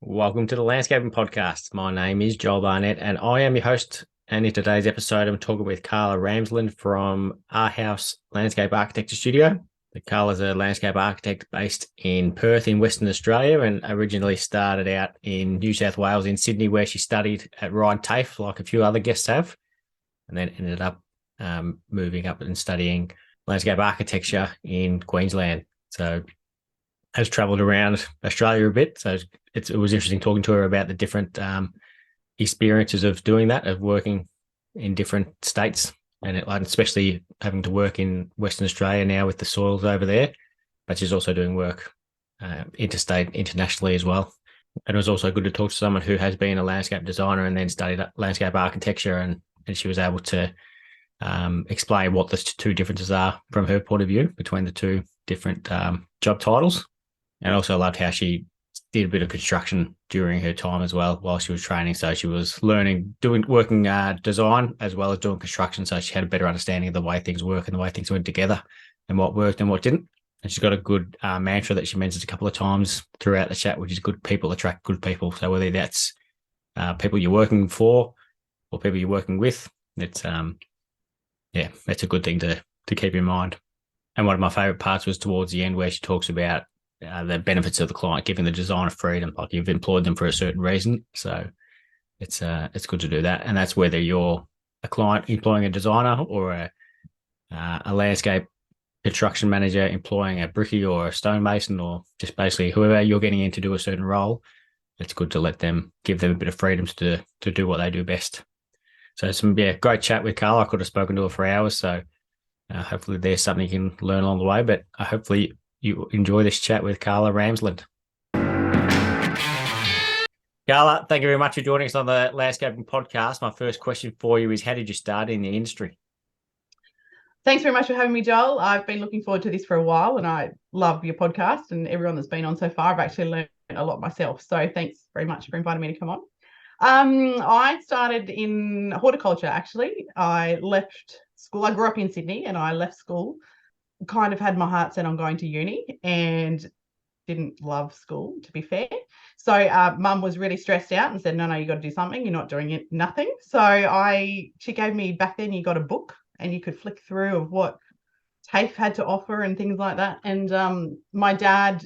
Welcome to the Landscaping Podcast. My name is Joel Barnett and I am your host. And in today's episode, I'm talking with Carla Ramsland from R Haus Landscape Architecture Studio. Carla's a landscape architect based in Perth in Western Australia and originally started out in New South Wales in Sydney, where she studied at Ryde Tafe, like a few other guests have, and then ended up moving up and studying landscape architecture in Queensland. So has travelled around Australia a bit. So it was interesting talking to her about the different experiences of doing that, of working in different states, and especially having to work in Western Australia now with the soils over there. But she's also doing work interstate, internationally as well. And it was also good to talk to someone who has been a landscape designer and then studied landscape architecture, and she was able to explain what the two differences are from her point of view between the two different job titles. And I also loved how she did a bit of construction during her time as well while she was training. So she was working design as well as doing construction. So she had a better understanding of the way things work and the way things went together and what worked and what didn't. And she's got a good mantra that she mentions a couple of times throughout the chat, which is good people attract good people. So whether that's people you're working for or people you're working with, it's that's a good thing to keep in mind. And one of my favorite parts was towards the end where she talks about the benefits of the client, giving the designer freedom. Like, you've employed them for a certain reason, so it's good to do that. And that's whether you're a client employing a designer or a landscape construction manager employing a brickie or a stonemason, or just basically whoever you're getting in to do a certain role. It's good to give them a bit of freedom to do what they do best. So great chat with Carla. I could have spoken to her for hours, so hopefully there's something you can learn along the way. But hopefully you enjoy this chat with Carla Ramsland. Carla, thank you very much for joining us on the Landscaping Podcast. My first question for you is, how did you start in the industry? Thanks very much for having me, Joel. I've been looking forward to this for a while, and I love your podcast and everyone that's been on so far. I've actually learned a lot myself. So thanks very much for inviting me to come on. I started in horticulture, actually. I left school. I grew up in Sydney and I left school, kind of had my heart set on going to uni and didn't love school, to be fair. So mum was really stressed out and said, no, you got to do something. You're not doing it, nothing. So she gave me, back then you got a book and you could flick through of what TAFE had to offer and things like that. And my dad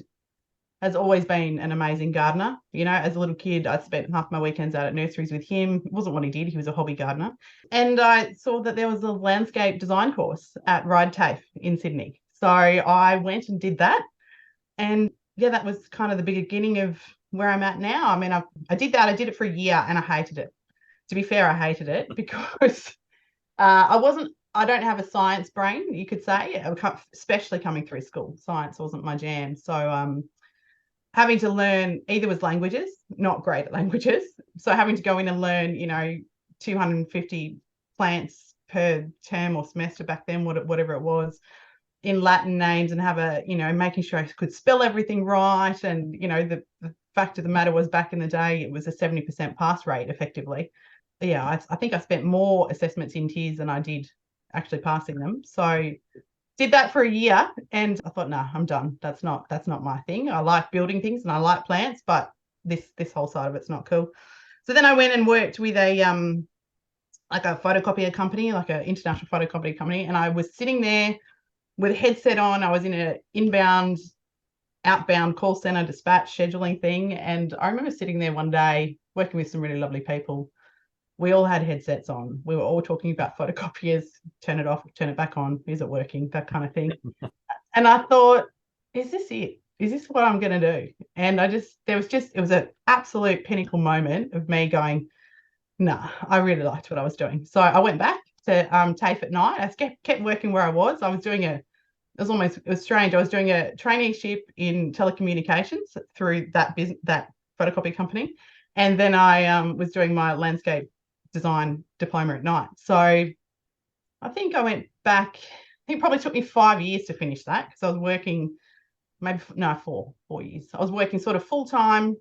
has always been an amazing gardener. You know, as a little kid, I spent half my weekends out at nurseries with him. It wasn't what he did. He was a hobby gardener. And I saw that there was a landscape design course at Ryde Tafe in Sydney. So I went and did that. And yeah, that was kind of the beginning of where I'm at now. I mean, I did that. I did it for a year and I hated it. To be fair, I hated it because I don't have a science brain, you could say, especially coming through school. Science wasn't my jam. So having to learn either was languages, not great at languages. So having to go in and learn, 250 plants per term or semester back then, whatever it was, in Latin names, and have making sure I could spell everything right. And, the fact of the matter was, back in the day, it was a 70% pass rate effectively. Yeah, I think I spent more assessments in tiers than I did actually passing them. So did that for a year and I thought, no, I'm done. That's not my thing. I like building things and I like plants, but this whole side of it's not cool. So then I went and worked with a photocopier company, like an international photocopier company, and I was sitting there with a headset on. I was in an inbound, outbound call center dispatch scheduling thing, and I remember sitting there one day working with some really lovely people. We all had headsets on. We were all talking about photocopiers, turn it off, turn it back on, is it working, that kind of thing. And I thought, is this it? Is this what I'm going to do? And it was an absolute pinnacle moment of me going, nah, I really liked what I was doing. So I went back to TAFE at night. I kept working where I was. It was strange. I was doing a traineeship in telecommunications through that photocopy company. And then I was doing my landscape design diploma at night. So I think I went back, it probably took me 5 years to finish that, because I was working 4 years. I was working sort of full time,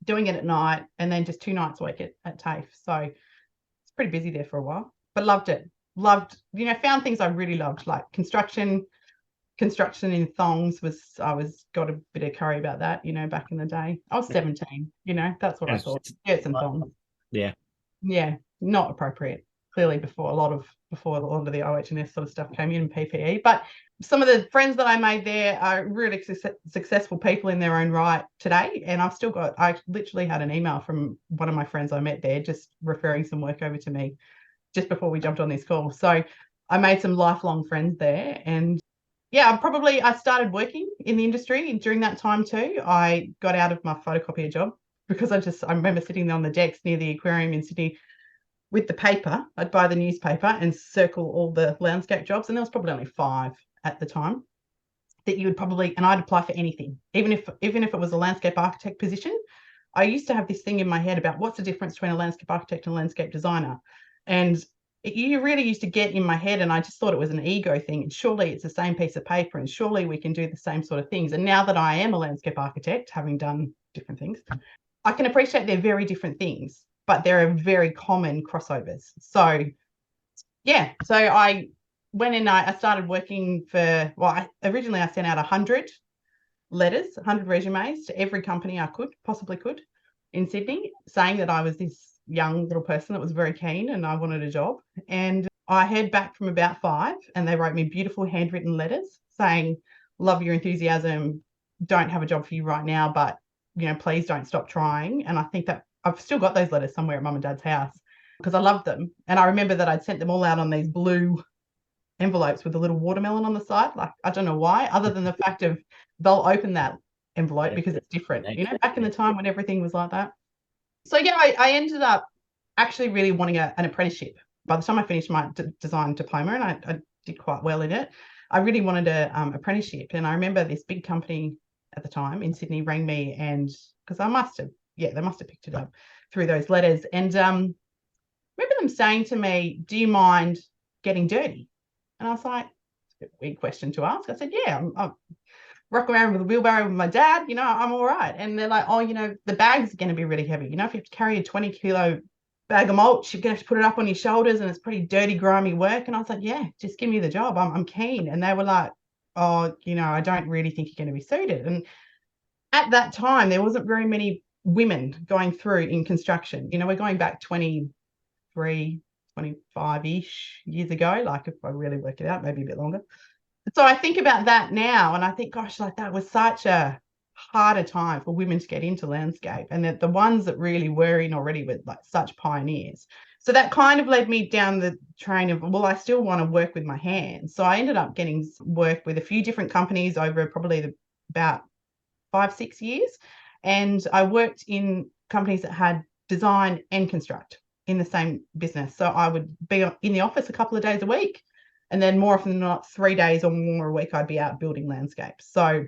doing it at night, and then just 2 nights a week at TAFE. So it's pretty busy there for a while, but loved it. Found things I really loved, like construction, construction in thongs got a bit of curry about that, back in the day. I was 17, that's what I thought. Skirts and thongs. Yeah. Yeah, not appropriate. Clearly before a lot of the OH&S sort of stuff came in PPE. But some of the friends that I made there are really successful people in their own right today. And I literally had an email from one of my friends I met there just referring some work over to me just before we jumped on this call. So I made some lifelong friends there. And yeah, I started working in the industry during that time too. I got out of my photocopier job because I remember sitting there on the decks near the aquarium in Sydney with the paper. I'd buy the newspaper and circle all the landscape jobs, and there was probably only 5 at the time that you would probably, and I'd apply for anything, even if it was a landscape architect position. I used to have this thing in my head about what's the difference between a landscape architect and a landscape designer, and you really used to get in my head, and I just thought it was an ego thing, and surely it's the same piece of paper, and surely we can do the same sort of things. And now that I am a landscape architect, having done different things, I can appreciate they're very different things, but there are very common crossovers. So yeah, so I went in, I started working for, originally I sent out 100 letters, 100 resumes to every company I possibly could in Sydney, saying that I was this young little person that was very keen and I wanted a job. And I heard back from about 5, and they wrote me beautiful handwritten letters saying, love your enthusiasm, don't have a job for you right now, but please don't stop trying. And I think that I've still got those letters somewhere at mum and dad's house because I loved them. And I remember that I'd sent them all out on these blue envelopes with a little watermelon on the side. Like, I don't know why, other than the fact of they'll open that envelope because it's different, back in the time when everything was like that. So yeah, I ended up actually really wanting an apprenticeship. By the time I finished my design diploma, and I did quite well in it, I really wanted an apprenticeship. And I remember this big company at the time in Sydney rang me, and because they must have picked it up through those letters. And remember them saying to me, do you mind getting dirty? And I was like, it's a weird question to ask. I said, yeah, I'm rock around with a wheelbarrow with my dad, I'm all right. And they're like, oh, the bag's going to be really heavy. If you have to carry a 20-kilo bag of mulch, you're going to have to put it up on your shoulders, and it's pretty dirty, grimy work. And I was like, yeah, just give me the job. I'm keen. And they were like, oh, I don't really think you're going to be suited. And at that time, there wasn't very many women going through in construction. We're going back 23, 25-ish years ago, like if I really work it out, maybe a bit longer. So I think about that now, and I think, gosh, like that was such a harder time for women to get into landscape, and that the ones that really were in already were like such pioneers. So that kind of led me down the train of, well, I still want to work with my hands. So I ended up getting work with a few different companies over probably about 5-6 years. And I worked in companies that had design and construct in the same business. So I would be in the office a couple of days a week, and then more often than not, 3 days or more a week, I'd be out building landscapes. So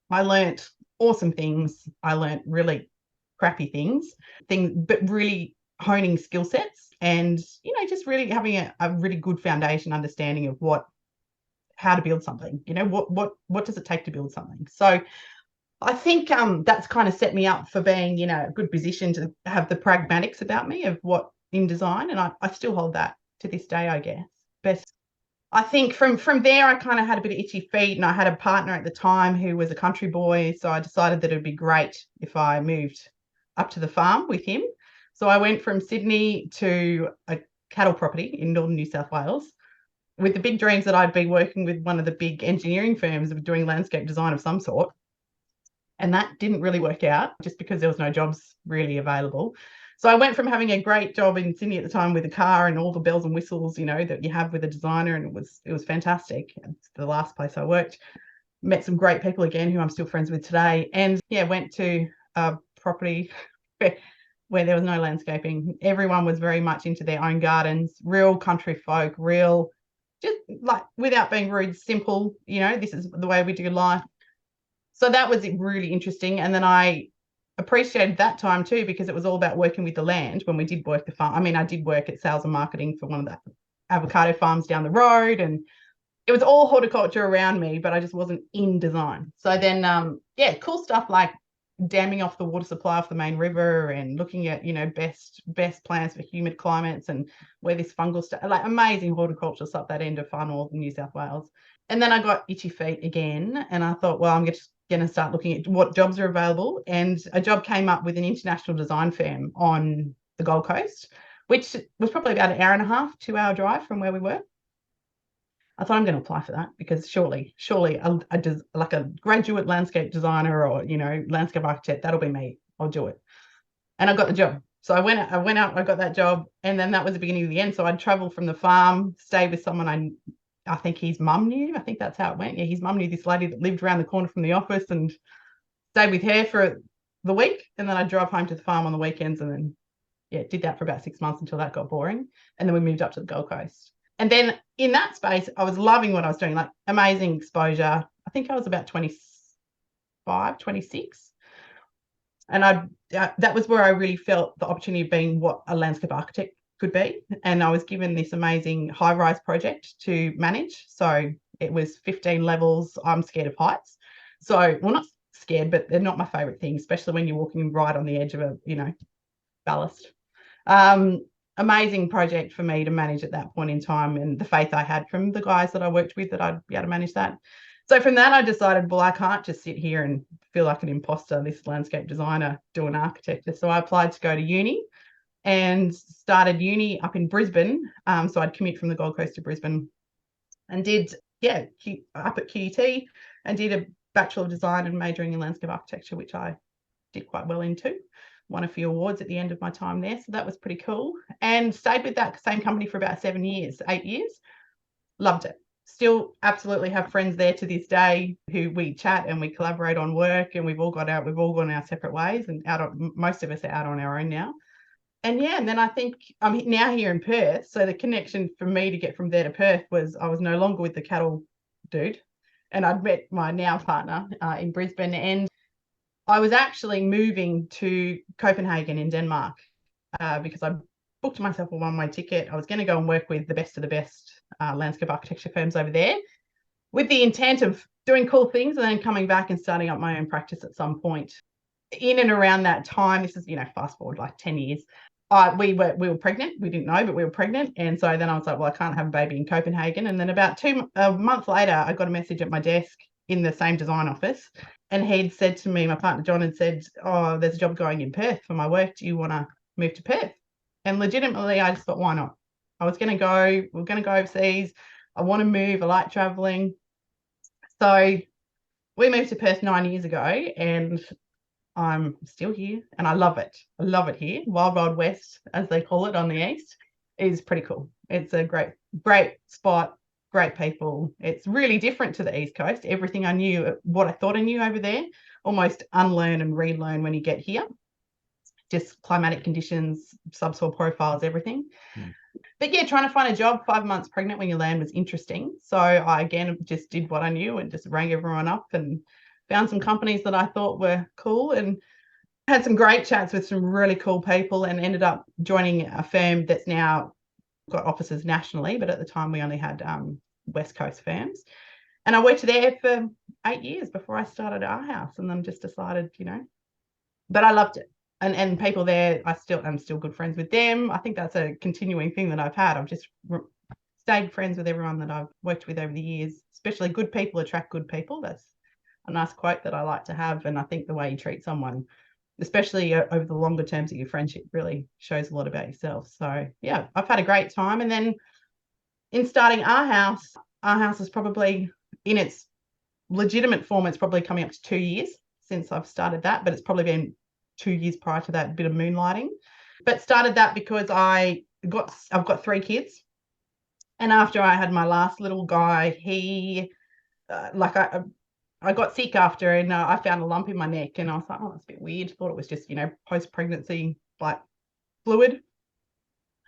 I learnt awesome things. I learnt really crappy things, but really honing skill sets, and, just really having a really good foundation understanding of how to build something, what does it take to build something. So I think that's kind of set me up for being, a good position to have the pragmatics about me of what in design. And I still hold that to this day, I guess. But I think from there, I kind of had a bit of itchy feet, and I had a partner at the time who was a country boy. So I decided that it would be great if I moved up to the farm with him. So I went from Sydney to a cattle property in northern New South Wales with the big dreams that I'd be working with one of the big engineering firms of doing landscape design of some sort. And that didn't really work out just because there was no jobs really available. So I went from having a great job in Sydney at the time with a car and all the bells and whistles, that you have with a designer, and it was fantastic. It's the last place I worked. Met some great people again who I'm still friends with today. And yeah, went to a property where there was no landscaping. Everyone was very much into their own gardens, real country folk, real, just like, without being rude, simple, this is the way we do life. So that was really interesting. And then I appreciated that time too, because it was all about working with the land when we did work the farm. I mean, I did work at sales and marketing for one of the avocado farms down the road, and it was all horticulture around me, but I just wasn't in design. So then, cool stuff like damming off the water supply off the main river and looking at, best plants for humid climates and where this fungal stuff, like amazing horticultural stuff, that end of far north in New South Wales. And then I got itchy feet again, and I thought, well, I'm just going to start looking at what jobs are available. And a job came up with an international design firm on the Gold Coast, which was probably about an hour and a half, 2-hour drive from where we were. I thought, I'm going to apply for that because surely like a graduate landscape designer or, landscape architect, that'll be me. I'll do it. And I got the job. So I went out, I got that job. And then that was the beginning of the end. So I'd travel from the farm, stay with someone I think his mum knew. I think that's how it went. Yeah, his mum knew this lady that lived around the corner from the office, and stayed with her for the week. And then I'd drive home to the farm on the weekends, and then, did that for about 6 months until that got boring. And then we moved up to the Gold Coast. And then in that space, I was loving what I was doing, like amazing exposure. I think I was about 25, 26. And that was where I really felt the opportunity of being what a landscape architect could be. And I was given this amazing high-rise project to manage. So it was 15 levels. I'm scared of heights. So, well, not scared, but they're not my favorite thing, especially when you're walking right on the edge of a, ballast. Amazing project for me to manage at that point in time, and the faith I had from the guys that I worked with that I'd be able to manage that. So from that, I decided, well, I can't just sit here and feel like an imposter, this landscape designer doing architecture. So I applied to go to uni and started uni up in Brisbane. So I'd commute from the Gold Coast to Brisbane and did, up at QUT, and did a Bachelor of Design and majoring in landscape architecture, which I did quite well into. Won a few awards at the end of my time there. So that was pretty cool. And stayed with that same company for about 8 years. Loved it. Still absolutely have friends there to this day who we chat and we collaborate on work, and we've all gone our separate ways, and most of us are out on our own now. And and then I think I'm now here in Perth. So the connection for me to get from there to Perth was I was no longer with the cattle dude, and I'd met my now partner in Brisbane, and I was actually moving to Copenhagen in Denmark because I booked myself a one-way ticket. I was going to go and work with the best of the best landscape architecture firms over there, with the intent of doing cool things and then coming back and starting up my own practice at some point. In and around that time, this is, fast forward like 10 years, we were pregnant. We didn't know, but we were pregnant. And so then I was like, well, I can't have a baby in Copenhagen. And then about a month later, I got a message at my desk in the same design office. And he'd said to me, my partner John had said, oh, there's a job going in Perth for my work. Do you want to move to Perth? And legitimately, I just thought, why not? We're going to go overseas. I want to move. I like traveling. So we moved to Perth 9 years ago, and I'm still here, and I love it. I love it here. Wild, Wild West, as they call it on the east, is pretty cool. It's a great, great spot, great people. It's really different to the East Coast. Everything I knew, what I thought I knew over there, almost unlearn and relearn when you get here. Just climatic conditions, subsoil profiles, everything. But trying to find a job 5 months pregnant when you land was interesting. So I, again, just did what I knew and just rang everyone up and found some companies that I thought were cool, and had some great chats with some really cool people, and ended up joining a firm that's now got offices nationally, but at the time we only had West Coast firms. And I worked there for 8 years before I started R Haus, and then just decided, but I loved it. And people there, I'm still good friends with them. I think that's a continuing thing that I've had. I've just stayed friends with everyone that I've worked with over the years, especially good people attract good people. That's a nice quote that I like to have. And I think the way you treat someone, especially over the longer terms of your friendship, really shows a lot about yourself. So I've had a great time. And then in starting R Haus is probably in its legitimate form, it's probably coming up to 2 years since I've started that, but it's probably been 2 years prior to that, a bit of moonlighting. But started that because I've got 3 kids. And after I had my last little guy, he I got sick after, and I found a lump in my neck, and I was like, oh, that's a bit weird. Thought it was just, post-pregnancy, like fluid.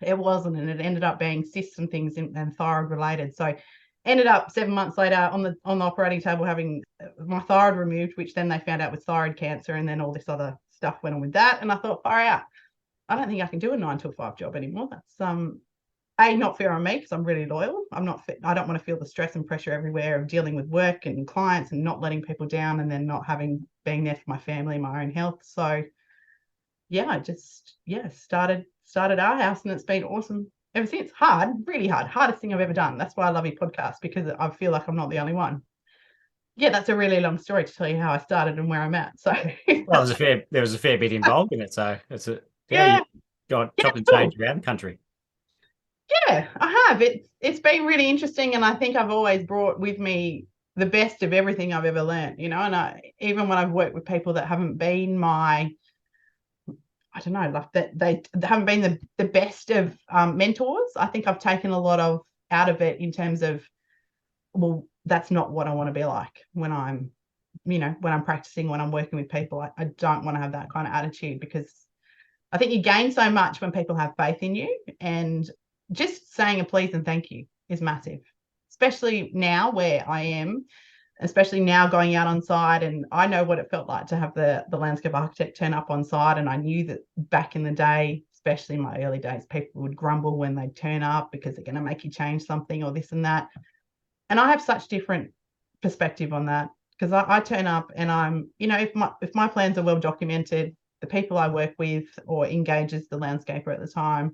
It wasn't, and it ended up being cysts and things and thyroid related. So ended up 7 months later on the operating table having my thyroid removed, which then they found out was thyroid cancer, and then all this other stuff went on with that. And I thought, far out, I don't think I can do a 9 to 5 job anymore. That's not fair on me because I'm really loyal. I don't want to feel the stress and pressure everywhere of dealing with work and clients and not letting people down and then not being there for my family, my own health. So yeah, I just started R Haus, and it's been awesome ever since. Hard, really hard, hardest thing I've ever done. That's why I love your podcast, because I feel like I'm not the only one. Yeah, that's a really long story to tell you how I started and where I'm at. So Well, there was a fair bit involved in it, so you yeah, got yeah, chopped and cool. changed around the country. Yeah, I have. It's been really interesting, and I think I've always brought with me the best of everything I've ever learned, you know. And even when I've worked with people that haven't been I don't know, like that they haven't been the best of mentors, I think I've taken a lot of out of it in terms of, well, that's not what I want to be like when I'm, when I'm practicing, when I'm working with people. I don't want to have that kind of attitude, because I think you gain so much when people have faith in you, and just saying a please and thank you is massive, especially now where I am, especially now going out on site. And I know what it felt like to have the landscape architect turn up on site. And I knew that back in the day, especially in my early days, people would grumble when they turn up because they're going to make you change something or this and that. And I have such different perspective on that, because I turn up and I'm, if my plans are well documented, the people I work with or engage as the landscaper at the time,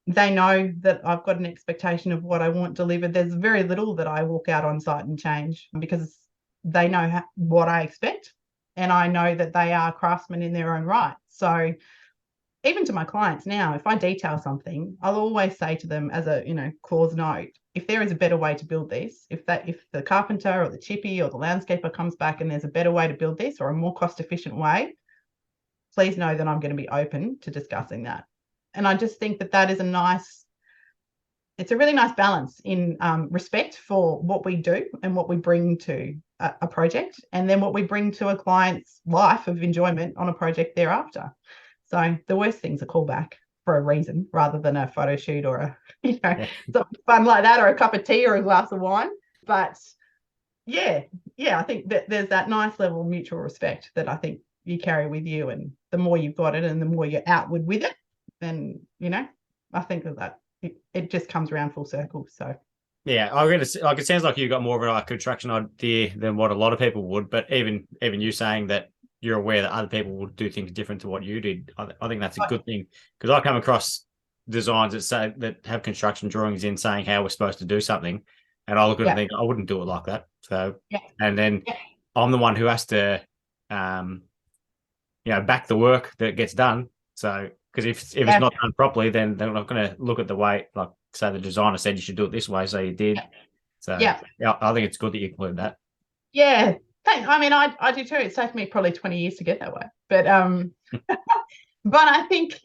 they know that I've got an expectation of what I want delivered. There's very little that I walk out on site and change, because they know what I expect, and I know that they are craftsmen in their own right. So even to my clients now, if I detail something, I'll always say to them as a clause note, if there is a better way to build this, if the carpenter or the chippy or the landscaper comes back and there's a better way to build this or a more cost efficient way, please know that I'm going to be open to discussing that. And I just think that is it's a really nice balance in respect for what we do and what we bring to a project, and then what we bring to a client's life of enjoyment on a project thereafter. So the worst thing's a callback for a reason, rather than a photo shoot or something fun like that, or a cup of tea or a glass of wine. But yeah, I think that there's that nice level of mutual respect that I think you carry with you, and the more you've got it and the more you're outward with it, then I think that it just comes around full circle. So Yeah, I'm gonna like, it sounds like you've got more of a construction idea than what a lot of people would. But even you saying that you're aware that other people would do things different to what you did, I think that's a good thing, because I come across designs that have construction drawings in saying how we're supposed to do something, and I look at it and think I wouldn't do it like that. So and then I'm the one who has to back the work that gets done. So because if it's not done properly, then they're not going to look at the way, like say the designer said you should do it this way, so you did. So yeah, I think it's good that you include that. Yeah, thanks. I mean, I do too. It's taken me probably 20 years to get that way, but but I think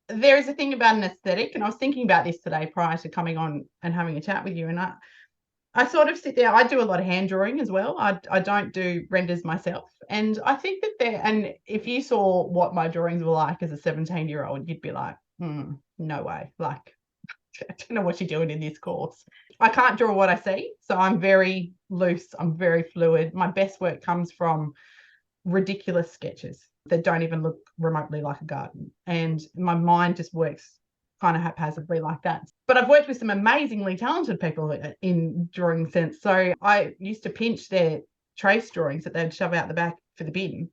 there is a thing about an aesthetic, and I was thinking about this today prior to coming on and having a chat with you, and I sort of sit there. I do a lot of hand drawing as well. I don't do renders myself, and I think that and if you saw what my drawings were like as a 17-year-old, you'd be like, no way. Like, I don't know what you're doing in this course. I can't draw what I see, so I'm very loose. I'm very fluid. My best work comes from ridiculous sketches that don't even look remotely like a garden, and my mind just works kind of haphazardly like that. But I've worked with some amazingly talented people in drawing sense. So I used to pinch their trace drawings that they'd shove out the back for the bin,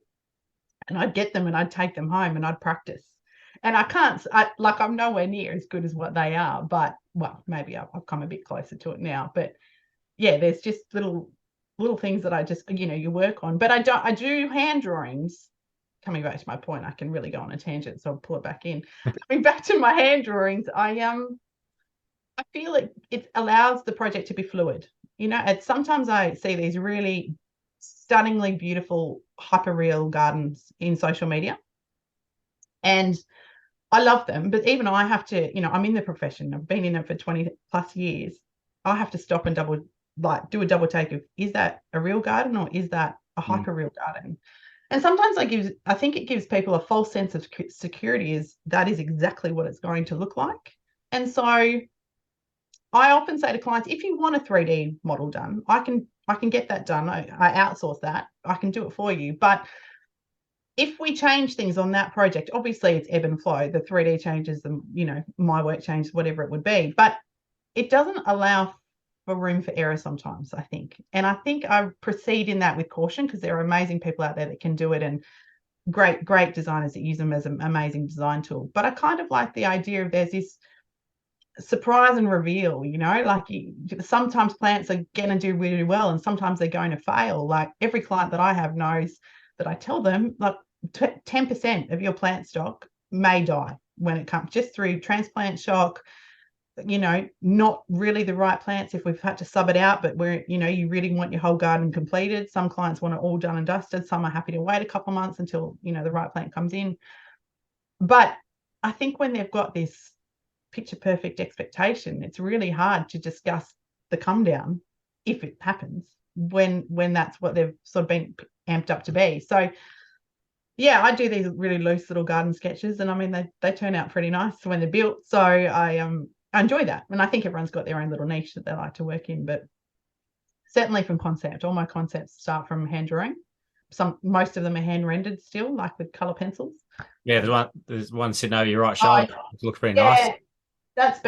and I'd get them and I'd take them home and I'd practice. And I'm nowhere near as good as what they are, but well, maybe I've come a bit closer to it now. But yeah, there's just little things that I just, you work on. But I do hand drawings. Coming back to my point, I can really go on a tangent, so I'll pull it back in. Coming back to my hand drawings, I feel it allows the project to be fluid. Sometimes I see these really stunningly beautiful hyperreal gardens in social media, and I love them, but even I have to, I'm in the profession. I've been in it for 20 plus years. I have to stop and do a double take of, is that a real garden or is that a hyper real garden? And sometimes I think it gives people a false sense of security, that is exactly what it's going to look like. And so I often say to clients, if you want a 3D model done, I can get that done. I outsource that. I can do it for you. But if we change things on that project, obviously it's ebb and flow. The 3D changes, my work changes, whatever it would be. But it doesn't allow for room for error sometimes, I think. And I think I proceed in that with caution, because there are amazing people out there that can do it, and great designers that use them as an amazing design tool. But I kind of like the idea of there's this surprise and reveal, like sometimes plants are going to do really well and sometimes they're going to fail. Like every client that I have knows that I tell them, like 10% of your plant stock may die when it comes just through transplant shock, not really the right plants if we've had to sub it out, but where, you really want your whole garden completed. Some clients want it all done and dusted. Some are happy to wait a couple of months until, the right plant comes in. But I think when they've got this picture perfect expectation, it's really hard to discuss the come down if it happens when that's what they've sort of been amped up to be. So yeah, I do these really loose little garden sketches, and I mean they turn out pretty nice when they're built. So I enjoy that, and I think everyone's got their own little niche that they like to work in. But certainly from concept, all my concepts start from hand drawing. Most of them are hand rendered still, like with color pencils. Yeah, there's one sitting over your right shoulder. It looks pretty nice. That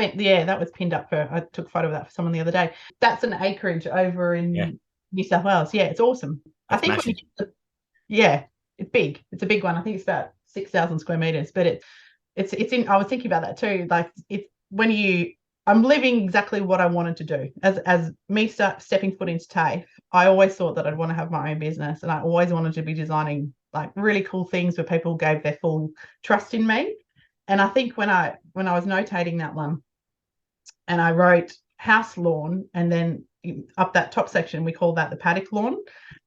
was pinned up I took a photo of that for someone the other day. That's an acreage over in New South Wales. Yeah, it's awesome. That's massive. It's big. It's a big one. I think it's about 6,000 square meters, but it's in, I was thinking about that too. Like I'm living exactly what I wanted to do. As me stepping foot into TAFE, I always thought that I'd want to have my own business, and I always wanted to be designing like really cool things where people gave their full trust in me. And I think when I was notating that one, and I wrote house lawn, and then up that top section we call that the paddock lawn,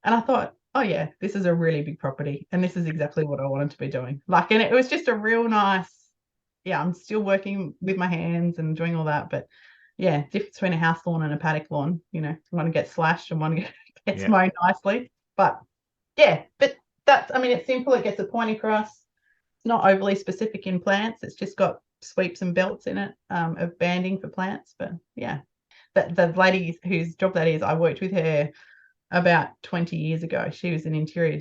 and I thought, oh yeah, this is a really big property, and this is exactly what I wanted to be doing. Like, and it was just a real nice. Yeah, I'm still working with my hands and doing all that, but yeah, difference between a house lawn and a paddock lawn. One gets slashed and one gets mown nicely. But yeah, but it's simple. It gets a point across. It's not overly specific in plants. It's just got sweeps and belts in it of banding for plants. But yeah, the lady whose job that is, I worked with her about 20 years ago. She was an interior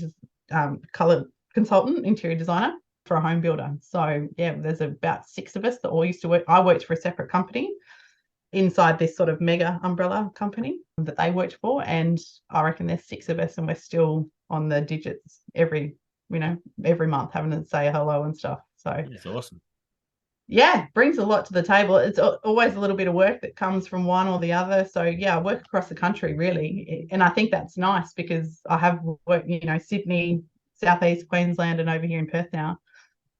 color consultant, interior designer for a home builder. So yeah, there's about 6 of us that all used to work. I worked for a separate company inside this sort of mega umbrella company that they worked for, and I reckon there's 6 of us, and we're still on the digits every month, having to say hello and stuff. So it's awesome. Yeah, brings a lot to the table. It's always a little bit of work that comes from one or the other. So yeah, I work across the country really, and I think that's nice because I have worked, Sydney, Southeast Queensland, and over here in Perth now.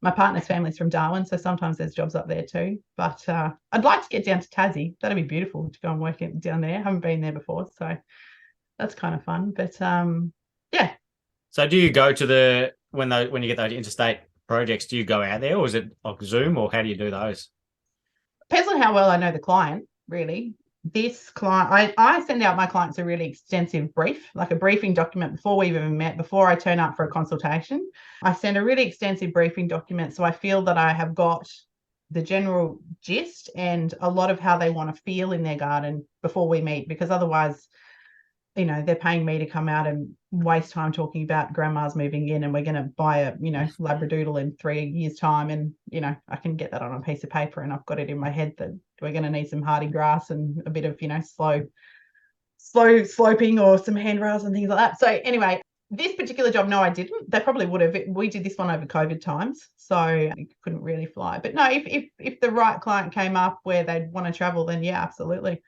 My partner's family's from Darwin, so sometimes there's jobs up there too. But I'd like to get down to Tassie. That'd be beautiful to go and work down there. I haven't been there before, so that's kind of fun. But yeah. So do you go to when you get those interstate projects, do you go out there, or is it like Zoom, or how do you do those? Depends on how well I know the client, really. This client, I send out my clients a really extensive brief, like a briefing document before we've even met, before I turn up for a consultation. I send a really extensive briefing document so I feel that I have got the general gist and a lot of how they want to feel in their garden before we meet, because otherwise, they're paying me to come out and waste time talking about grandma's moving in and we're going to buy a, Labradoodle in 3 years' time. And, I can get that on a piece of paper and I've got it in my head that we're going to need some hardy grass and a bit of, slow sloping or some handrails and things like that. So anyway, this particular job, no, I didn't. They probably would have. We did this one over COVID times, so I couldn't really fly. But no, if the right client came up where they'd want to travel, then yeah, absolutely.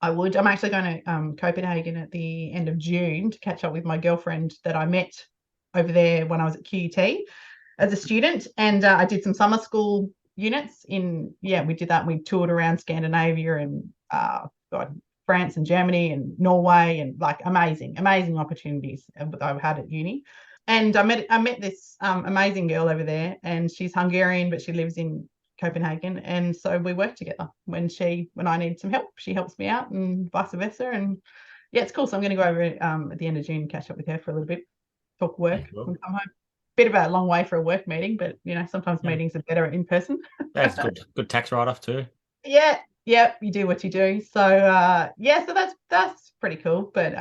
I would. I'm actually going to Copenhagen at the end of June to catch up with my girlfriend that I met over there when I was at QUT as a student. And I did some summer school units we did that. We toured around Scandinavia and France and Germany and Norway, and like amazing opportunities that I've had at uni. And I met this amazing girl over there, and she's Hungarian, but she lives in Copenhagen, and so we work together. When I need some help, she helps me out, and vice versa. And yeah, it's cool. So I'm going to go over at the end of June and catch up with her for a little bit, talk work, and come home. Bit of a long way for a work meeting, but sometimes meetings are better in person. That's good tax write-off too. Yeah, you do what you do. So so that's pretty cool. But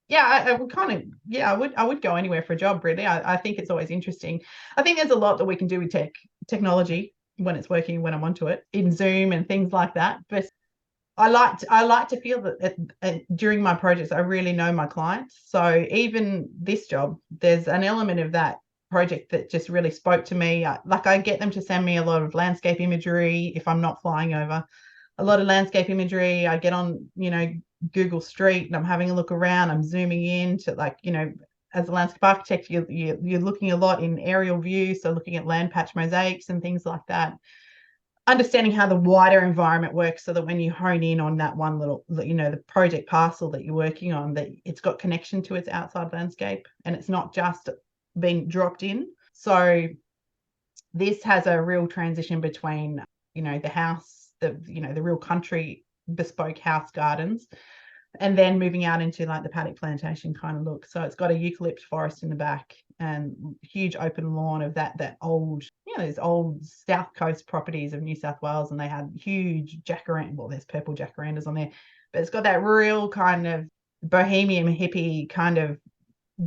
Yeah, I would kind of, yeah, I would go anywhere for a job, really. I think it's always interesting. I think there's a lot that we can do with technology when it's working, when I'm onto it, in Zoom and things like that. But I like to feel that during my projects, I really know my clients. So even this job, there's an element of that project that just really spoke to me. I get them to send me a lot of landscape imagery if I'm not flying over. A lot of landscape imagery. I get on, Google Street and I'm having a look around. I'm zooming in to, as a landscape architect, you're looking a lot in aerial view, so looking at land patch mosaics and things like that, understanding how the wider environment works so that when you hone in on that one little, the project parcel that you're working on, that it's got connection to its outside landscape and it's not just being dropped in. So this has a real transition between, the house, the real country bespoke house gardens, and then moving out into like the paddock plantation kind of look. So it's got a eucalypt forest in the back and huge open lawn of that old, those old south coast properties of New South Wales, and they had huge jacaranda. Well, there's purple jacarandas on there, but it's got that real kind of bohemian hippie kind of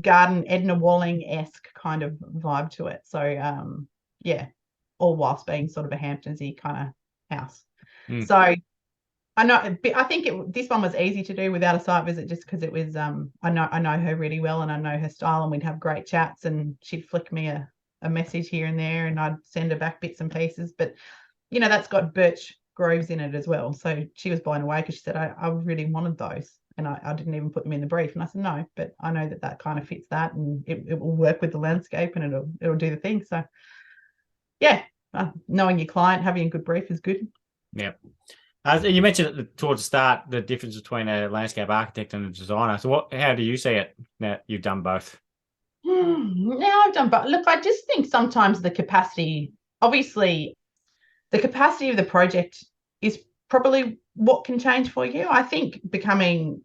garden, Edna Walling-esque kind of vibe to it. So yeah, all whilst being sort of a Hamptonsy kind of house. Mm. So I know, I think this one was easy to do without a site visit, just because it was, I know her really well and I know her style, and we'd have great chats and she'd flick me a message here and there and I'd send her back bits and pieces. But, that's got birch groves in it as well. So she was blown away because she said, I really wanted those. And I didn't even put them in the brief. And I said, no, but I know that kind of fits that, and it will work with the landscape and it'll do the thing. So yeah, knowing your client, having a good brief is good. Yeah. You mentioned towards the start the difference between a landscape architect and a designer. So how do you see it now you've done both? Now I've done, but look, I just think sometimes the capacity, obviously, the capacity of the project is probably what can change for you. I think becoming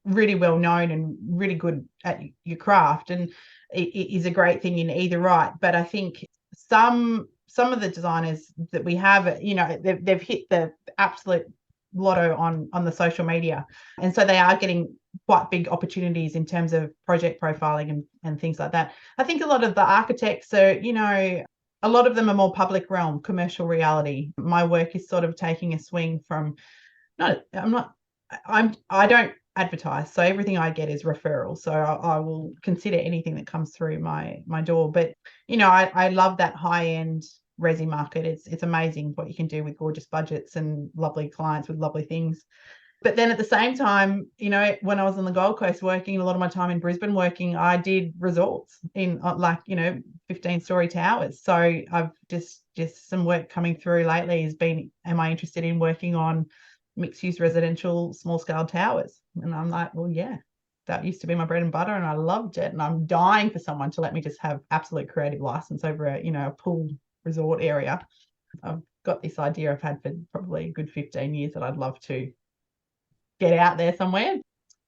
really well known and really good at your craft and it is a great thing in either right. But I think some of the designers that we have, they've hit the absolute lotto on the social media, and so they are getting quite big opportunities in terms of project profiling and things like that. I think a lot of the architects are, a lot of them are more public realm, commercial reality. My work is sort of taking a swing from, I don't advertise, so everything I get is referral. So I will consider anything that comes through my door. But I love that high end resi market. It's amazing what you can do with gorgeous budgets and lovely clients with lovely things. But then at the same time, when I was on the Gold Coast working, a lot of my time in Brisbane working, I did resorts in 15-story towers. So I've just some work coming through lately has been, am I interested in working on mixed use residential small scale towers? And I'm like, well, yeah, that used to be my bread and butter and I loved it. And I'm dying for someone to let me just have absolute creative license over a pool resort area. I've got this idea I've had for probably a good 15 years that I'd love to get out there somewhere.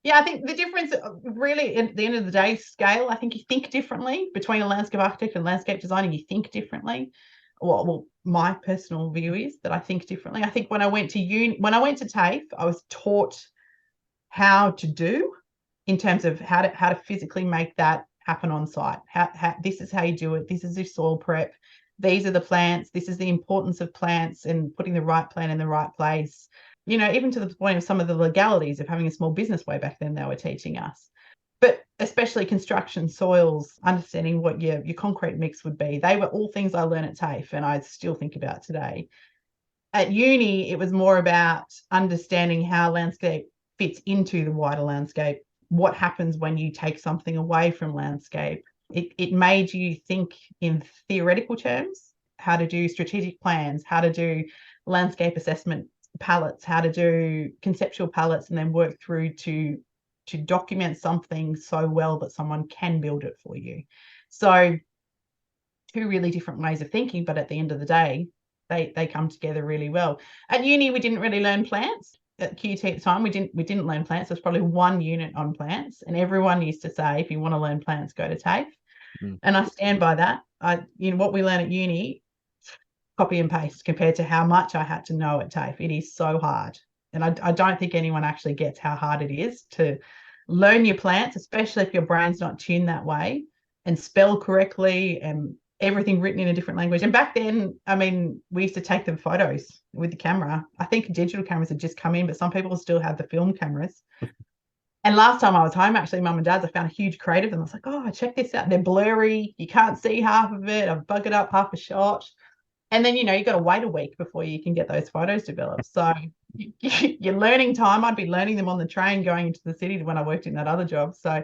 Yeah, I think the difference really at the end of the day, scale. I think you think differently between a landscape architect and landscape designer. You think differently. Well, my personal view is that I think differently. I think when I went to TAFE, I was taught how to do in terms of how to physically make that happen on site. How this is how you do it. This is your soil prep. These are the plants. This is the importance of plants and putting the right plant in the right place. Even to the point of some of the legalities of having a small business way back then they were teaching us. But especially construction, soils, understanding what your concrete mix would be. They were all things I learned at TAFE and I still think about today. At uni, it was more about understanding how landscape fits into the wider landscape. What happens when you take something away from landscape? It made you think in theoretical terms, how to do strategic plans, how to do landscape assessment palettes, how to do conceptual palettes, and then work through to document something so well that someone can build it for you. So two really different ways of thinking, but at the end of the day, they come together really well. At uni, we didn't really learn plants. At QT at the time, we didn't learn plants. There's probably one unit on plants, and everyone used to say, if you want to learn plants, go to TAFE. And I stand by that. What we learn at uni, copy and paste compared to how much I had to know at TAFE. It is so hard. And I don't think anyone actually gets how hard it is to learn your plants, especially if your brain's not tuned that way, and spell correctly and everything written in a different language. And back then, I mean, we used to take the photos with the camera. I think digital cameras had just come in, but some people still had the film cameras. And last time I was home, actually, mum and dad's, I found a huge crate of them. I was like, oh, check this out. They're blurry. You can't see half of it. I've buggered up half a shot. And then, you know, you've got to wait a week before you can get those photos developed. So you're learning time. I'd be learning them on the train going into the city when I worked in that other job. So,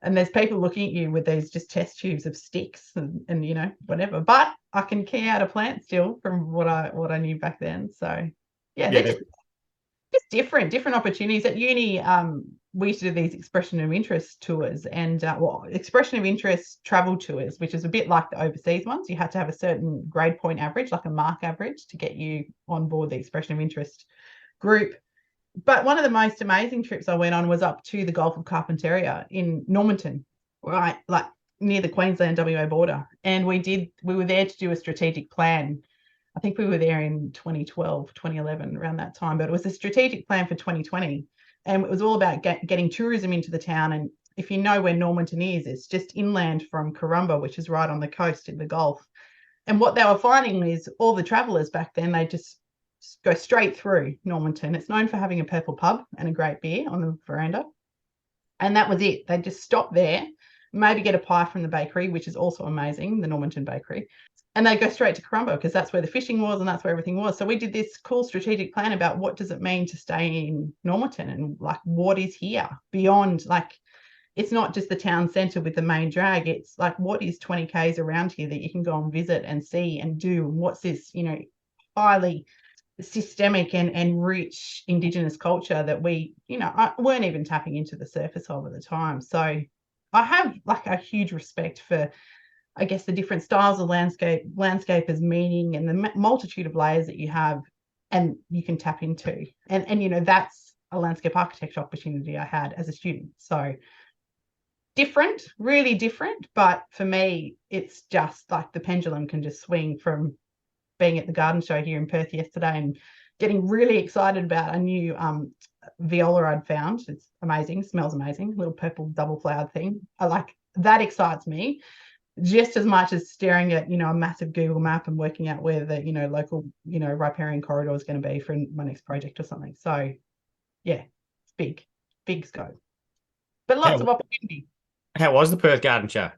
and there's people looking at you with these just test tubes of sticks and you know, whatever. But I can key out a plant still from what I knew back then. So yeah, they're just different opportunities at uni. We used to do these expression of interest tours and expression of interest travel tours, which is a bit like the overseas ones. You had to have a certain grade point average, like a mark average, to get you on board the expression of interest group. But one of the most amazing trips I went on was up to the Gulf of Carpentaria in Normanton, right, like near the Queensland WA border. And we were there to do a strategic plan. I think we were there in 2012, 2011, around that time, but it was a strategic plan for 2020. And it was all about getting tourism into the town. And if you know where Normanton is, it's just inland from Corumba, which is right on the coast in the Gulf. And what they were finding is all the travellers back then, they just go straight through Normanton. It's known for having a purple pub and a great beer on the veranda. And that was it. They just stop there, maybe get a pie from the bakery, which is also amazing, the Normanton Bakery. And they go straight to Corumba because that's where the fishing was and that's where everything was. So we did this cool strategic plan about what does it mean to stay in Normanton and like what is here beyond, like it's not just the town centre with the main drag. It's like what is 20 k's around here that you can go and visit and see and do. And what's this, you know, highly systemic and rich Indigenous culture that we, you know, weren't even tapping into the surface of at the time. So I have like a huge respect for, I guess, the different styles of landscape as meaning and the multitude of layers that you have and you can tap into. And you know, that's a landscape architecture opportunity I had as a student. So different, really different. But for me, it's just like the pendulum can just swing from being at the garden show here in Perth yesterday and getting really excited about a new viola I'd found. It's amazing, smells amazing, little purple double flowered thing. I like that, excites me just as much as staring at, you know, a massive Google map and working out where the, you know, local, you know, riparian corridor is going to be for my next project or something. So yeah, it's big scope, but lots of opportunity. How was the Perth Garden Show?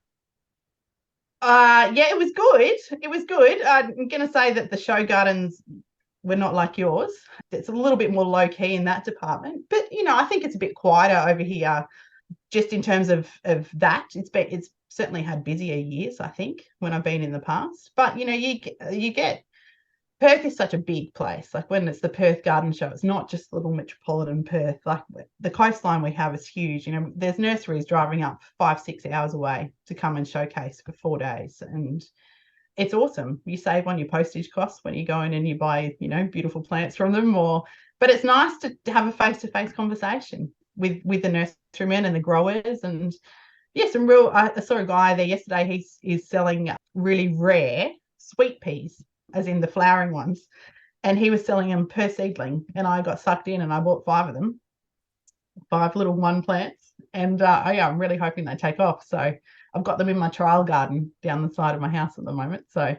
Yeah, it was good. It was good. I'm going to say that the show gardens were not like yours. It's a little bit more low key in that department, but you know, I think it's a bit quieter over here, just in terms of that. It's certainly had busier years, I think, when I've been in the past. But you know, you get Perth is such a big place. Like when it's the Perth Garden Show, it's not just little metropolitan Perth. Like the coastline we have is huge. You know, there's nurseries driving up 5-6 hours away to come and showcase for 4 days. And it's awesome. You save on your postage costs when you go in and you buy, you know, beautiful plants from them. But it's nice to have a face-to-face conversation with the nurserymen and the growers. And yeah, I saw a guy there yesterday. He's selling really rare sweet peas, as in the flowering ones, and he was selling them per seedling, and I got sucked in and I bought 5 of them, 5 little one plants, and yeah, I'm really hoping they take off. So I've got them in my trial garden down the side of my house at the moment. So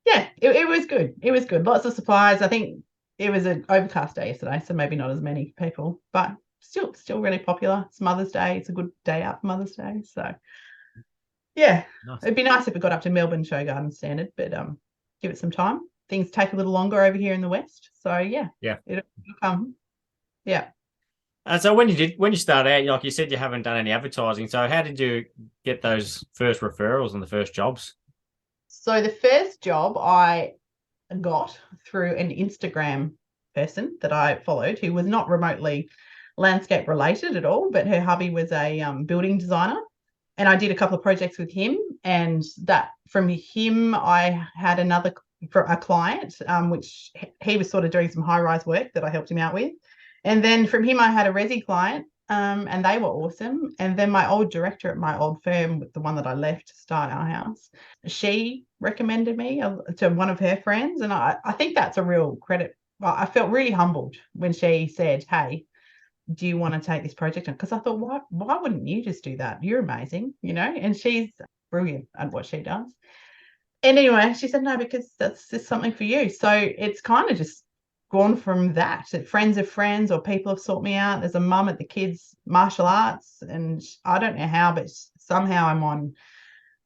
yeah, it was good. It was good. Lots of supplies. I think it was an overcast day yesterday, so maybe not as many people, but still really popular. It's Mother's Day. It's a good day out for Mother's Day. So yeah, nice. It'd be nice if it got up to Melbourne show garden standard, but give it some time. Things take a little longer over here in the West. So yeah, it'll come. Yeah. So when you started out, like you said, you haven't done any advertising. So how did you get those first referrals and the first jobs? So the first job I got through an Instagram person that I followed who was not remotely landscape related at all, but her hubby was a building designer. And I did a couple of projects with him, and that from him, I had a client, which he was sort of doing some high-rise work that I helped him out with. And then from him, I had a resi client, and they were awesome. And then my old director at my old firm, the one that I left to start R Haus, she recommended me to one of her friends. And I think that's a real credit. I felt really humbled when she said, hey, do you want to take this project on? Because I thought, why wouldn't you just do that? You're amazing, and she's brilliant at what she does. And anyway, she said, no, because that's just something for you. So it's kind of just gone from that. Friends of friends or people have sought me out. There's a mum at the kids' martial arts, and I don't know how, but somehow I'm on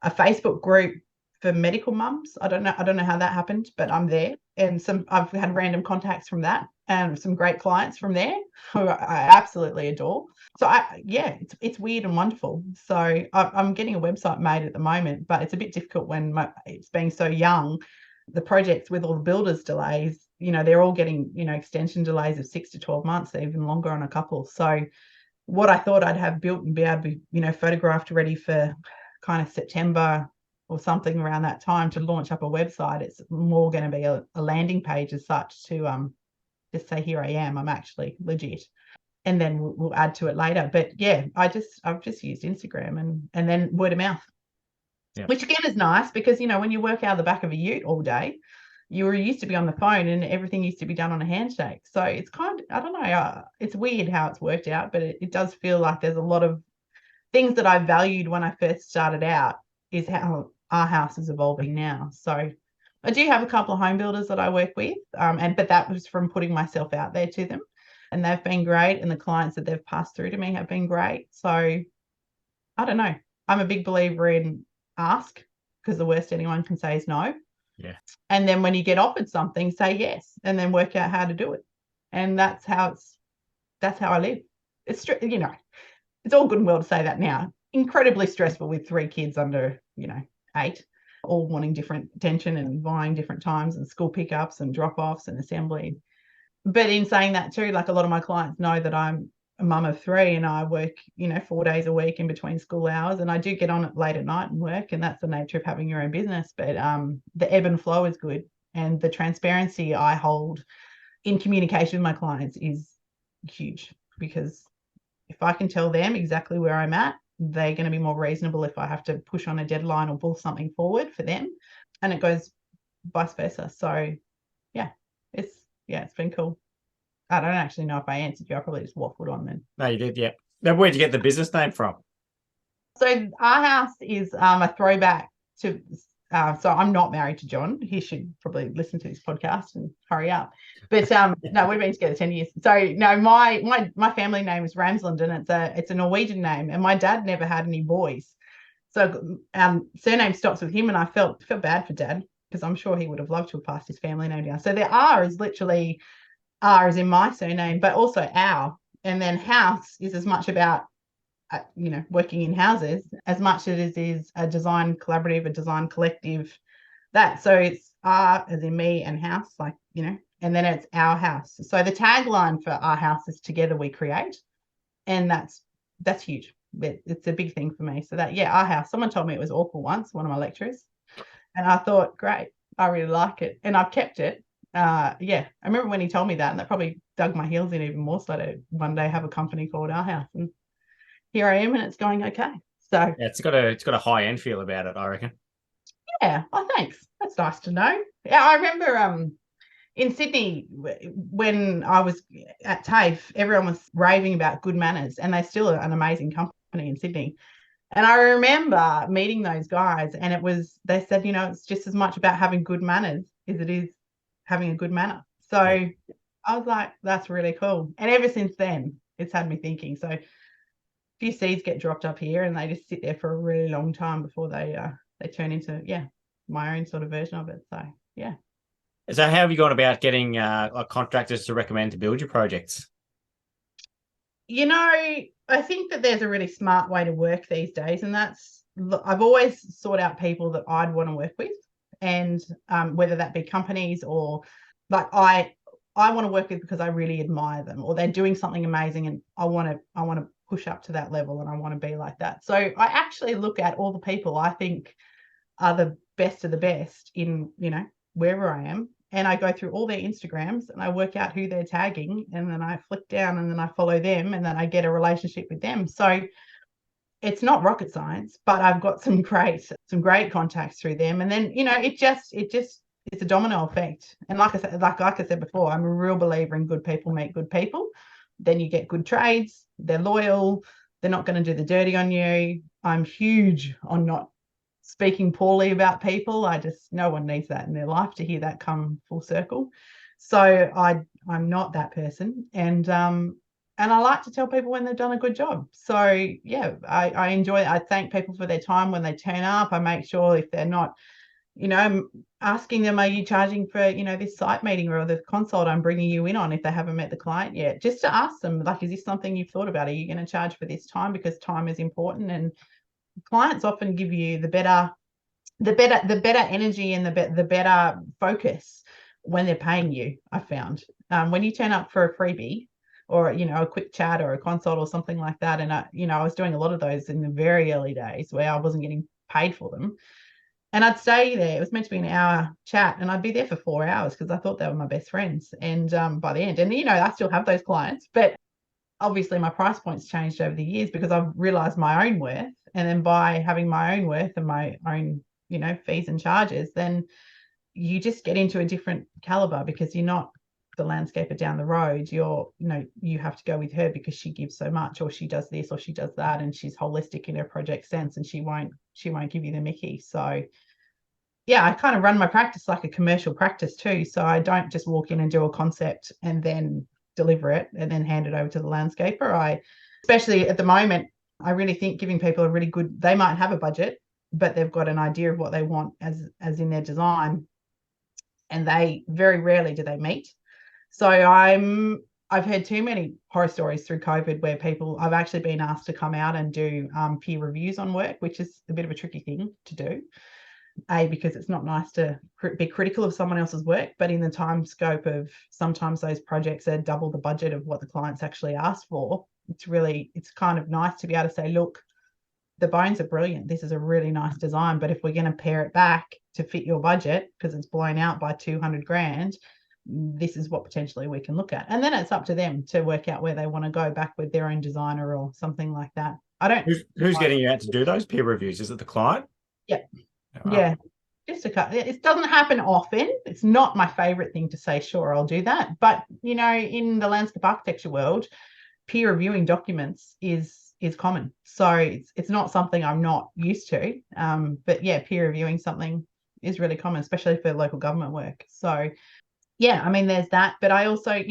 a Facebook group for medical mums. I don't know how that happened, but I'm there. And I've had random contacts from that and some great clients from there who I absolutely adore. So it's weird and wonderful. So I'm getting a website made at the moment, but it's a bit difficult when it's being so young. The projects with all the builders delays, they're all getting, extension delays of 6 to 12 months, even longer on a couple. So what I thought I'd have built and be able to be, photographed ready for kind of September or something around that time to launch up a website, it's more going to be a landing page as such to just say, here I am, I'm actually legit. And then we'll add to it later. But yeah, I've just used Instagram and then word of mouth, which again is nice because, when you work out of the back of a ute all day, you were used to be on the phone and everything used to be done on a handshake. So it's kind of, I don't know, it's weird how it's worked out, but it does feel like there's a lot of things that I valued when I first started out is how R Haus is evolving now. So I do have a couple of home builders that I work with, but that was from putting myself out there to them, and they've been great, and the clients that they've passed through to me have been great. So I don't know. I'm a big believer in ask, because the worst anyone can say is no. Yeah. And then when you get offered something, say yes, and then work out how to do it. And that's how I live. It's it's all good and well to say that now. Incredibly stressful with 3 kids under 8, all wanting different attention and vying different times and school pickups and drop-offs and assembly. But in saying that too, like a lot of my clients know that I'm a mum of 3 and I work 4 days a week in between school hours, and I do get on it late at night and work, and that's the nature of having your own business. But the ebb and flow is good, and the transparency I hold in communication with my clients is huge, because if I can tell them exactly where I'm at, they're going to be more reasonable if I have to push on a deadline or pull something forward for them, and it goes vice versa. So it's been cool. I don't actually know if I answered you. I probably just waffled on then. No, you did, yeah. Now, where'd you get the business name from? So R Haus is a throwback to. So I'm not married to John. He should probably listen to this podcast and hurry up. But no, we've been together 10 years. So no, my family name is Ramsland, and it's a Norwegian name. And my dad never had any boys, so surname stops with him. And I felt bad for Dad, because I'm sure he would have loved to have passed his family name down. So the R is literally R is in my surname, but also our. And then house is as much about working in houses as much as it is a design collaborative, a design collective. So it's R as in me and house, and then it's our house. So the tagline for our house is together we create, and that's huge. It's a big thing for me. So our house. Someone told me it was awful once, one of my lecturers, and I thought, great, I really like it, and I've kept it. I remember when he told me that, and that probably dug my heels in even more, so to one day have a company called R Haus, and here I am, and it's going okay. So yeah, it's got a high end feel about it, I reckon. Yeah. Oh, thanks. That's nice to know. Yeah, I remember in Sydney when I was at Tafe, everyone was raving about Good Manners, and they're still an amazing company in Sydney. And I remember meeting those guys, and they said, it's just as much about having good manners as it is having a good manner. So I was like, that's really cool. And ever since then, it's had me thinking. So a few seeds get dropped up here, and they just sit there for a really long time before they turn into my own sort of version of it. So So how have you gone about getting contractors to recommend to build your projects? I think that there's a really smart way to work these days, and that's, I've always sought out people that I'd want to work with, and whether that be companies or I want to work with because I really admire them, or they're doing something amazing, and I want to push up to that level, and I want to be like that. So I actually look at all the people I think are the best of the best in wherever I am, and I go through all their Instagrams and I work out who they're tagging, and then I flick down and then I follow them, and then I get a relationship with them. So it's not rocket science, but I've got some great contacts through them, and then it's a domino effect. And like I said before, I'm a real believer in good people meet good people. then you get good trades. They're loyal. They're not going to do the dirty on you. I'm huge on not speaking poorly about people. No one needs that in their life to hear that come full circle. So I'm not that person. And I like to tell people when they've done a good job. So yeah, I enjoy it. I thank people for their time when they turn up. I make sure if they're not, I'm asking them, are you charging for, this site meeting or the consult I'm bringing you in on if they haven't met the client yet? Just to ask them, like, is this something you've thought about? Are you going to charge for this time? Because time is important, and clients often give you the better energy and the better focus when they're paying you. I found when you turn up for a freebie or a quick chat or a consult or something like that, and I was doing a lot of those in the very early days where I wasn't getting paid for them. And I'd stay there. It was meant to be an hour chat, and I'd be there for 4 hours because I thought they were my best friends. And by the end, and I still have those clients, but obviously my price points changed over the years because I've realized my own worth. And then by having my own worth and my own, fees and charges, then you just get into a different caliber because you're not the landscaper down the road. You have to go with her because she gives so much, or she does this or she does that, and she's holistic in her project sense, and she won't give you the Mickey. So yeah, I kind of run my practice like a commercial practice too. So I don't just walk in and do a concept and then deliver it and then hand it over to the landscaper. Especially at the moment, I really think giving people a really good, they might have a budget, but they've got an idea of what they want as in their design, and they very rarely do they meet. So I've heard too many horror stories through COVID where I've actually been asked to come out and do peer reviews on work, which is a bit of a tricky thing to do. Because it's not nice to be critical of someone else's work, but in the time scope of sometimes those projects are double the budget of what the clients actually asked for. It's kind of nice to be able to say, look, the bones are brilliant. This is a really nice design, but if we're going to pare it back to fit your budget because it's blown out by 200 grand, this is what potentially we can look at. And then it's up to them to work out where they want to go back with their own designer or something like that. Who's getting you out to do those peer reviews? Is it the client? Yeah. Yeah, just it doesn't happen often. It's not my favorite thing to say, sure, I'll do that. But, in the landscape architecture world, peer reviewing documents is common. So it's not something I'm not used to. But yeah, peer reviewing something is really common, especially for local government work. So yeah, I mean, there's that. But I also,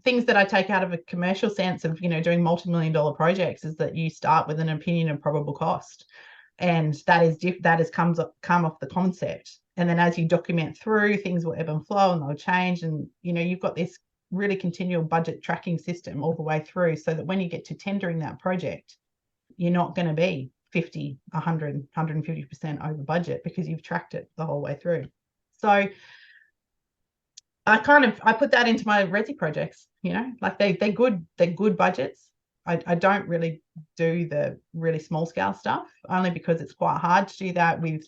things that I take out of a commercial sense of, doing multi-million-dollar projects is that you start with an opinion of probable cost. And that has come off the concept. And then as you document through, things will ebb and flow and they'll change. And, you've got this really continual budget tracking system all the way through, so that when you get to tendering that project, you're not going to be 50, 100, 150% over budget because you've tracked it the whole way through. So I put that into my resi projects, like they're good budgets. I don't really do the really small scale stuff, only because it's quite hard to do that with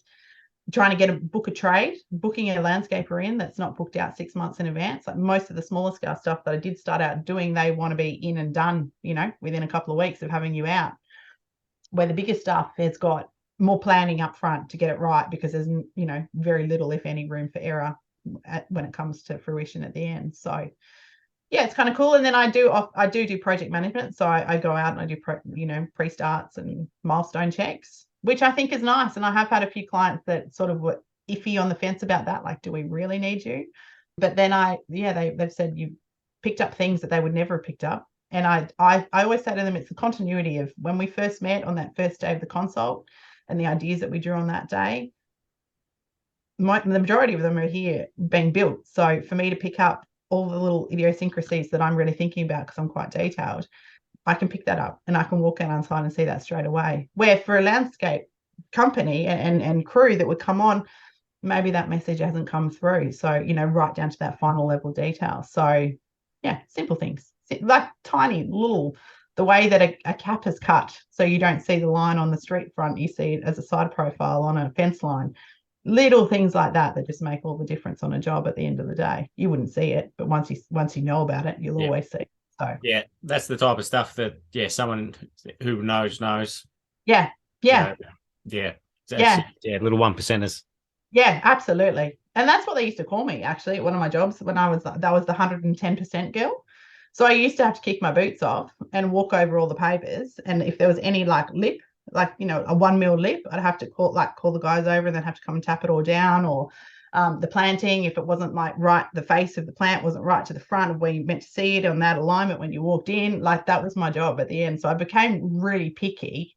trying to book a trade, booking a landscaper in that's not booked out 6 months in advance. Like most of the smaller scale stuff that I did start out doing, they want to be in and done, within a couple of weeks of having you out. Where the bigger stuff has got more planning up front to get it right, because there's, very little, if any, room for error when it comes to fruition at the end. So yeah, it's kind of cool. And then I do project management. So I go out and I do pre-starts and milestone checks, which I think is nice. And I have had a few clients that sort of were iffy on the fence about that. Like, do we really need you? But then they've said you picked up things that they would never have picked up. And I always say to them, it's the continuity of when we first met on that first day of the consult and the ideas that we drew on that day. The majority of them are here being built. So for me to pick up all the little idiosyncrasies that I'm really thinking about, because I'm quite detailed, I can pick that up and I can walk out on site and see that straight away. Where for a landscape company and crew that would come on, maybe that message hasn't come through. So, right down to that final level detail. So yeah, simple things, like tiny little, the way that a cap is cut so you don't see the line on the street front, you see it as a side profile on a fence line. Little things like that just make all the difference on a job at the end of the day. You wouldn't see it, but once you know about it, you'll always see it. So yeah, that's the type of stuff that someone who knows. Yeah. Little 1%ers. Yeah, absolutely. And that's what they used to call me, actually, at one of my jobs when that was the 110% girl. So I used to have to kick my boots off and walk over all the papers. And if there was any like lip, like, you know, a 1 mil lip, I'd have to call the guys over and then have to come and tap it all down. Or the planting, if it wasn't like right, the face of the plant wasn't right to the front of where you meant to see it on that alignment when you walked in, like that was my job at the end. So I became really picky,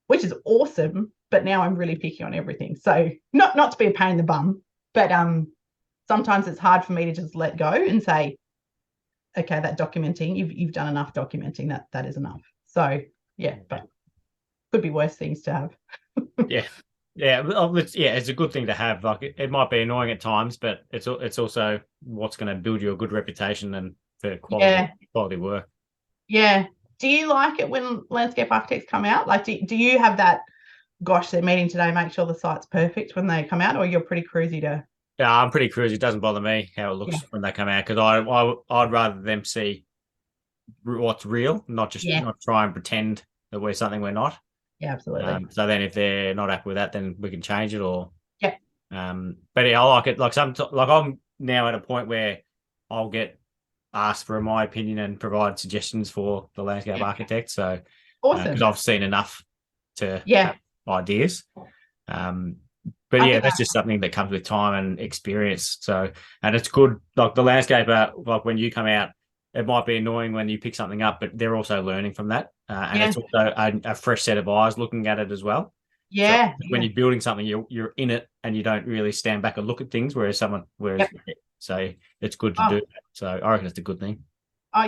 which is awesome. But now I'm really picky on everything. So not to be a pain in the bum, but sometimes it's hard for me to just let go and say, okay, that documenting, you've done enough documenting, that is enough. So yeah, but could be worse things to have. Yeah. It's a good thing to have. Like it might be annoying at times, but it's also what's going to build you a good reputation and for quality work. Yeah. Do you like it when landscape architects come out? Like, do you have that, gosh, they're meeting today, make sure the site's perfect when they come out, or you're pretty cruisy to? Yeah, I'm pretty cruisy. It doesn't bother me how it looks when they come out, because I'd rather them see what's real, not try and pretend that we're something we're not. Yeah, absolutely. So then if they're not happy with that, then we can change it or. Yeah. But yeah, I like it. Like I'm now at a point where I'll get asked for my opinion and provide suggestions for the landscape architect. So awesome. Because I've seen enough to have ideas. But yeah, that's just something that comes with time and experience. So, and it's good. Like the landscaper, like when you come out, it might be annoying when you pick something up, but they're also learning from that. And it's also a fresh set of eyes looking at it as well. Yeah. So when you're building something, you're in it and you don't really stand back and look at things, so it's good to do that. So I reckon it's a good thing.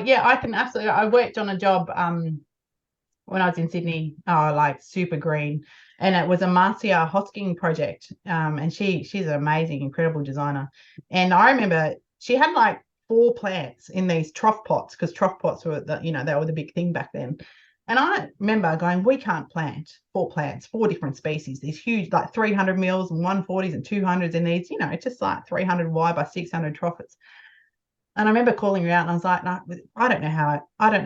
Yeah, I can absolutely. I worked on a job when I was in Sydney, like super green, and it was a Marcia Hosking project. And she's an amazing, incredible designer. And I remember she had like 4 plants in these trough pots, because trough pots were they were the big thing back then. And I remember going, we can't plant 4 plants, 4 different species, these huge, like 300 mils and 140s and 200s in these, it's just like 300 wide by 600 troughs. And I remember calling her out, and I was like, no, I don't know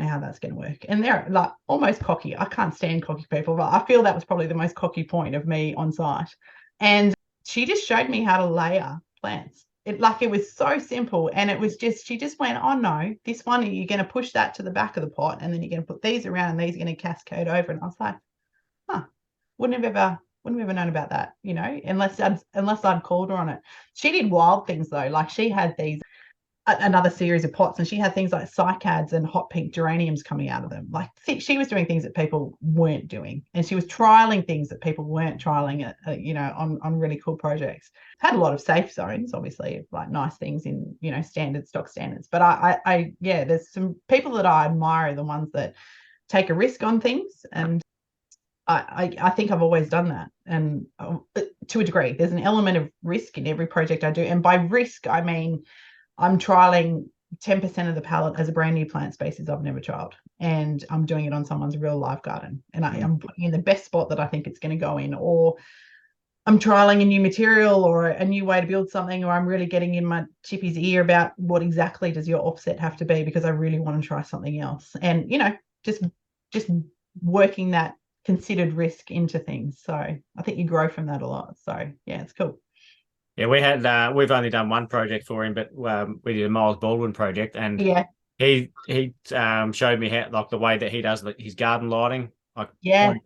how that's going to work. And they're like almost cocky. I can't stand cocky people, but I feel that was probably the most cocky point of me on site. And she just showed me how to layer plants. It was so simple. And it was just, she just went, oh no, this one, you're going to push that to the back of the pot, and then you're going to put these around, and these are going to cascade over. And I was like, wouldn't have ever known about that, unless I'd called her on it. She did wild things though. Like she had another series of pots, and she had things like cycads and hot pink geraniums coming out of them. Like she was doing things that people weren't doing, and she was trialing things that people weren't trialing on really cool projects. Had a lot of safe zones, obviously, like nice things in stock standards. But I there's some people that I admire, the ones that take a risk on things, and I think I've always done that, and to a degree. There's an element of risk in every project I do, and by risk I mean I'm trialing 10% of the palette as a brand new plant species I've never trialed, and I'm doing it on someone's real live garden, and I'm putting in the best spot that I think it's going to go in, or I'm trialing a new material or a new way to build something, or I'm really getting in my chippy's ear about what exactly does your offset have to be, because I really want to try something else, and just working that considered risk into things. So I think you grow from that a lot. So yeah, it's cool. Yeah, we've only done one project for him, but we did a Miles Baldwin project, and he showed me how, like, the way that he does his garden lighting, like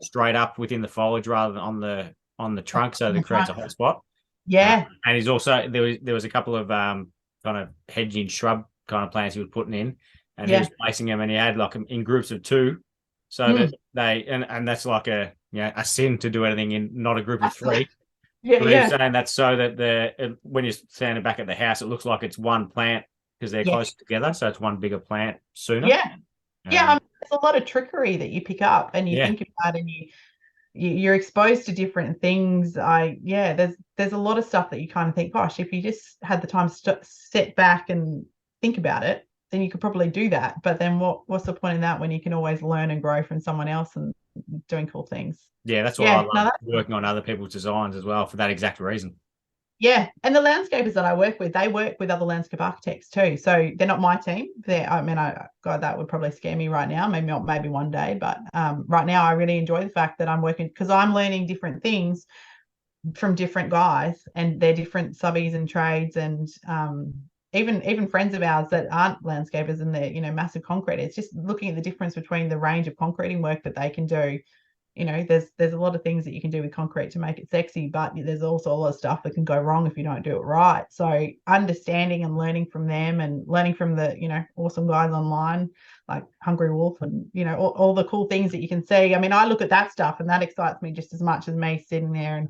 straight up within the foliage rather than on the trunk, so that it creates a hot spot. Yeah, and he's also there was a couple of kind of hedging shrub kind of plants he was putting in, and he was placing them, and he had like in groups of 2, so that and that's like a sin to do anything in not a group of 3. But he's saying that's so that when you're standing back at the house, it looks like it's one plant because they're close together, so it's one bigger plant sooner. There's a lot of trickery that you pick up, and you think about, and you're exposed to different things. There's a lot of stuff that you kind of think, gosh, if you just had the time to sit back and think about it, then you could probably do that. But then what's the point in that when you can always learn and grow from someone else and doing cool things? Yeah, that's why I love working on other people's designs as well, for that exact reason. Yeah, and the landscapers that I work with, they work with other landscape architects too. So they're not my team. God, that would probably scare me right now. Maybe one day, but right now I really enjoy the fact that I'm working, because I'm learning different things from different guys, and they're different subbies and trades, and even friends of ours that aren't landscapers and they're, massive concrete, it's just looking at the difference between the range of concreting work that they can do. There's a lot of things that you can do with concrete to make it sexy, but there's also a lot of stuff that can go wrong if you don't do it right. So understanding and learning from them, and learning from the, awesome guys online like Hungry Wolf, and, all the cool things that you can see. I mean, I look at that stuff and that excites me just as much as me sitting there and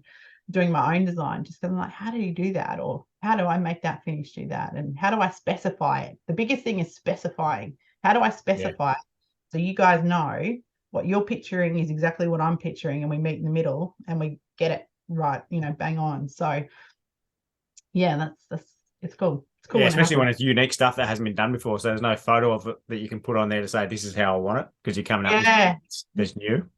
doing my own design, just because I'm like, how do you do that? Or how do I make that finish do that? And how do I specify it? The biggest thing is specifying. How do I specify it? So you guys know what you're picturing is exactly what I'm picturing, and we meet in the middle and we get it right, bang on. So yeah, that's it's cool. It's cool. Yeah, especially when it's unique stuff that hasn't been done before. So there's no photo of it that you can put on there to say this is how I want it, because you're coming up with something that's new.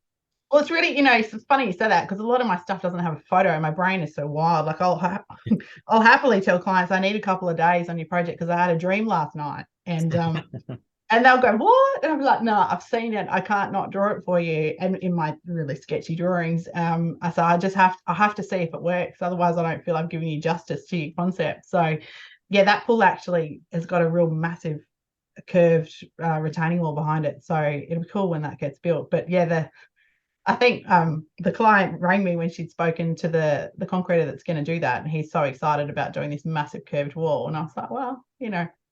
Well, it's really, it's funny you say that, because a lot of my stuff doesn't have a photo and my brain is so wild. Like I'll happily tell clients I need a couple of days on your project because I had a dream last night, and and they'll go, what? And I'm like, no, I've seen it. I can't not draw it for you. And in my really sketchy drawings, so I have to see if it works. Otherwise, I don't feel I'm giving you justice to your concept. So yeah, that pool actually has got a real massive curved retaining wall behind it. So it'll be cool when that gets built. But yeah, I think the client rang me when she'd spoken to the concreter that's going to do that, and he's so excited about doing this massive curved wall. And I was like, well,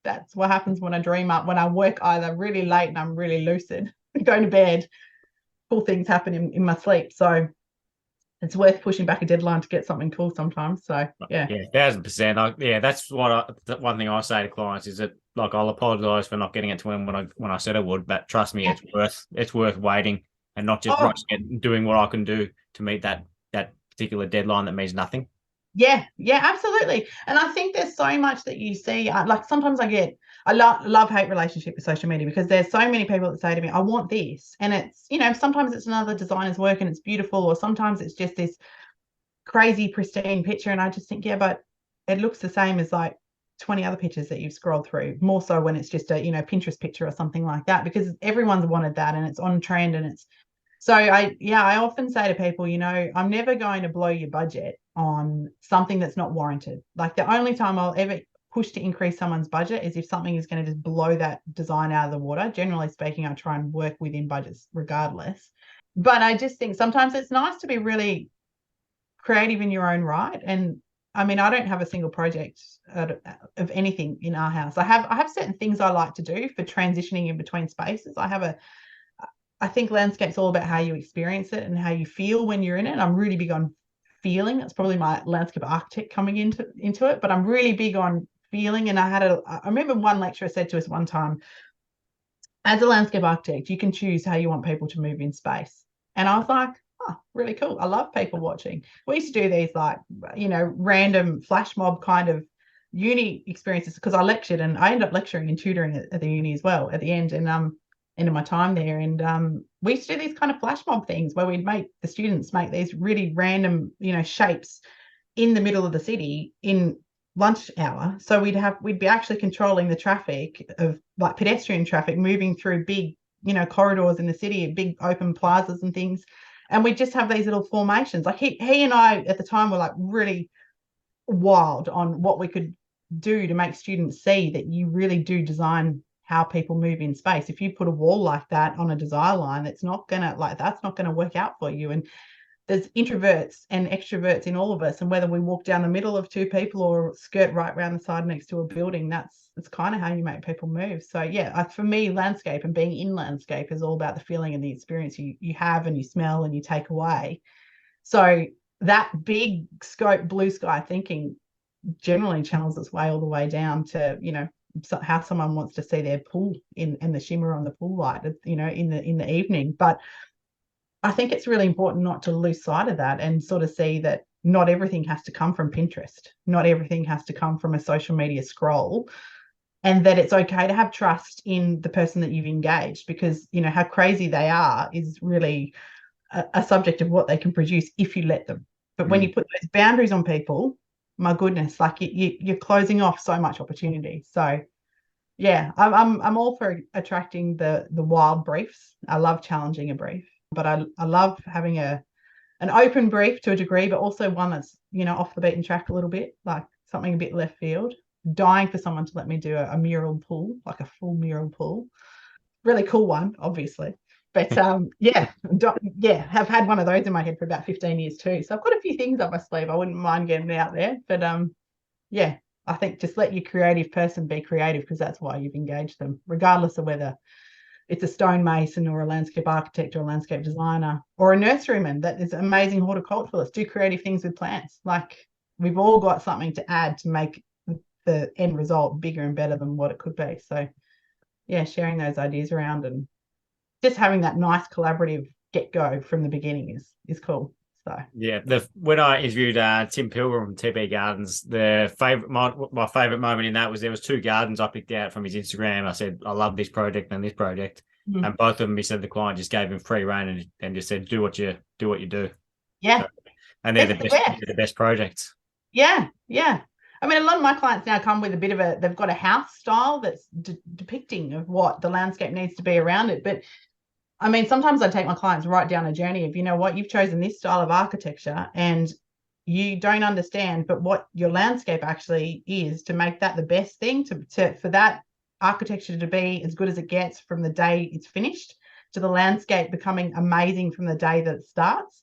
that's what happens when I dream up, when I work either really late and I'm really lucid, going to bed, cool things happen in my sleep. So it's worth pushing back a deadline to get something cool sometimes. So yeah. 1,000%. That's one thing I say to clients is that, like, I'll apologize for not getting it to them when I said I would, but trust me, it's worth waiting and not just doing what I can do to meet that particular deadline that means nothing. Yeah, absolutely. And I think there's so much that you see. Like sometimes I love-hate relationship with social media, because there's so many people that say to me, I want this. And it's, sometimes it's another designer's work and it's beautiful, or sometimes it's just this crazy pristine picture. And I just think, yeah, but it looks the same as like 20 other pictures that you've scrolled through, more so when it's just a, Pinterest picture or something like that, because everyone's wanted that and it's on trend. And it's, so I often say to people, I'm never going to blow your budget on something that's not warranted. Like the only time I'll ever push to increase someone's budget is if something is going to just blow that design out of the water. Generally speaking, I try and work within budgets regardless. But I just think sometimes it's nice to be really creative in your own right. And I mean, I don't have a single project of anything in R Haus. I have certain things I like to do for transitioning in between spaces. I think landscape's all about how you experience it and how you feel when you're in it. I'm really big on feeling. It's probably my landscape architect coming into it, but I'm really big on feeling. And I remember one lecturer said to us one time, as a landscape architect, you can choose how you want people to move in space. And I was like, oh, really cool. I love people watching. We used to do these like, random flash mob kind of uni experiences, because I lectured and I ended up lecturing and tutoring at the uni as well at the end. And end of my time there, and we used to do these kind of flash mob things where we'd make the students make these really random shapes in the middle of the city in lunch hour. So we'd be actually controlling the traffic of like pedestrian traffic moving through big corridors in the city, big open plazas and things, and we'd just have these little formations. Like he and I at the time were like really wild on what we could do to make students see that you really do design how people move in space. If you put a wall like that on a design line, that's not gonna work out for you. And there's introverts and extroverts in all of us, and whether we walk down the middle of two people or skirt right around the side next to a building, that's kind of how you make people move. So yeah, for me, landscape and being in landscape is all about the feeling and the experience you have and you smell and you take away. So that big scope blue sky thinking generally channels its way all the way down to how someone wants to see their pool and the shimmer on the pool light, in the evening. But I think it's really important not to lose sight of that and sort of see that not everything has to come from Pinterest. Not everything has to come from a social media scroll, and that it's okay to have trust in the person that you've engaged, because how crazy they are is really a subject of what they can produce if you let them. But when you put those boundaries on people, my goodness, like you're closing off so much opportunity. So yeah, I'm all for attracting the wild briefs. I love challenging a brief, but I love having an open brief to a degree, but also one that's off the beaten track a little bit, like something a bit left field. dying for someone to let me do a mural pool, like a full mural pool. Really cool one, obviously. But yeah, have had one of those in my head for about 15 years too. So I've got a few things up my sleeve. I wouldn't mind getting it out there. But yeah, I think just let your creative person be creative, because that's why you've engaged them, regardless of whether it's a stonemason or a landscape architect or a landscape designer or a nurseryman that is amazing horticulturalist. Do creative things with plants. Like, we've all got something to add to make the end result bigger and better than what it could be. So yeah, sharing those ideas around and just having that nice collaborative get-go from the beginning is cool. So yeah, when I interviewed Tim Pilgrim from TB Gardens, my favorite moment in that was there was two gardens I picked out from his Instagram. I said, I love this project and this project, and both of them, he said the client just gave him free rein and just said, do what you do. Yeah, so, and they're the best projects. Yeah. I mean, a lot of my clients now come with a bit of they've got a house style that's depicting of what the landscape needs to be around it. But I mean, sometimes I take my clients right down a journey of, you know what, you've chosen this style of architecture and you don't understand, but what your landscape actually is, to make that the best thing, for that architecture to be as good as it gets from the day it's finished, to the landscape becoming amazing from the day that it starts.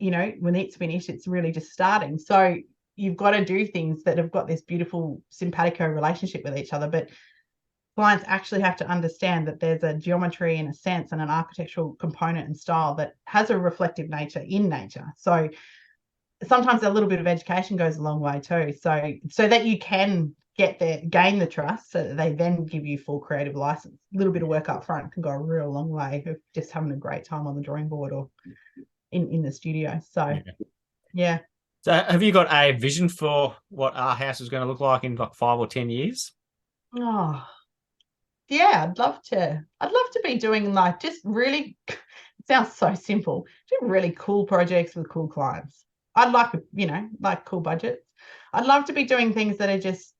You know, when it's finished, it's really just starting. So you've got to do things that have got this beautiful simpatico relationship with each other. But clients actually have to understand that there's a geometry and a sense and an architectural component and style that has a reflective nature in nature. So sometimes a little bit of education goes a long way too. So that you can gain the trust, so that they then give you full creative license. A little bit of work up front can go a real long way of just having a great time on the drawing board or in the studio. So yeah. So have you got a vision for what R Haus is going to look like in like 5 or 10 years? Oh, yeah, I'd love to be doing like just really, it sounds so simple, do really cool projects with cool clients. I'd like, you know, like cool budgets. I'd love to be doing things that are just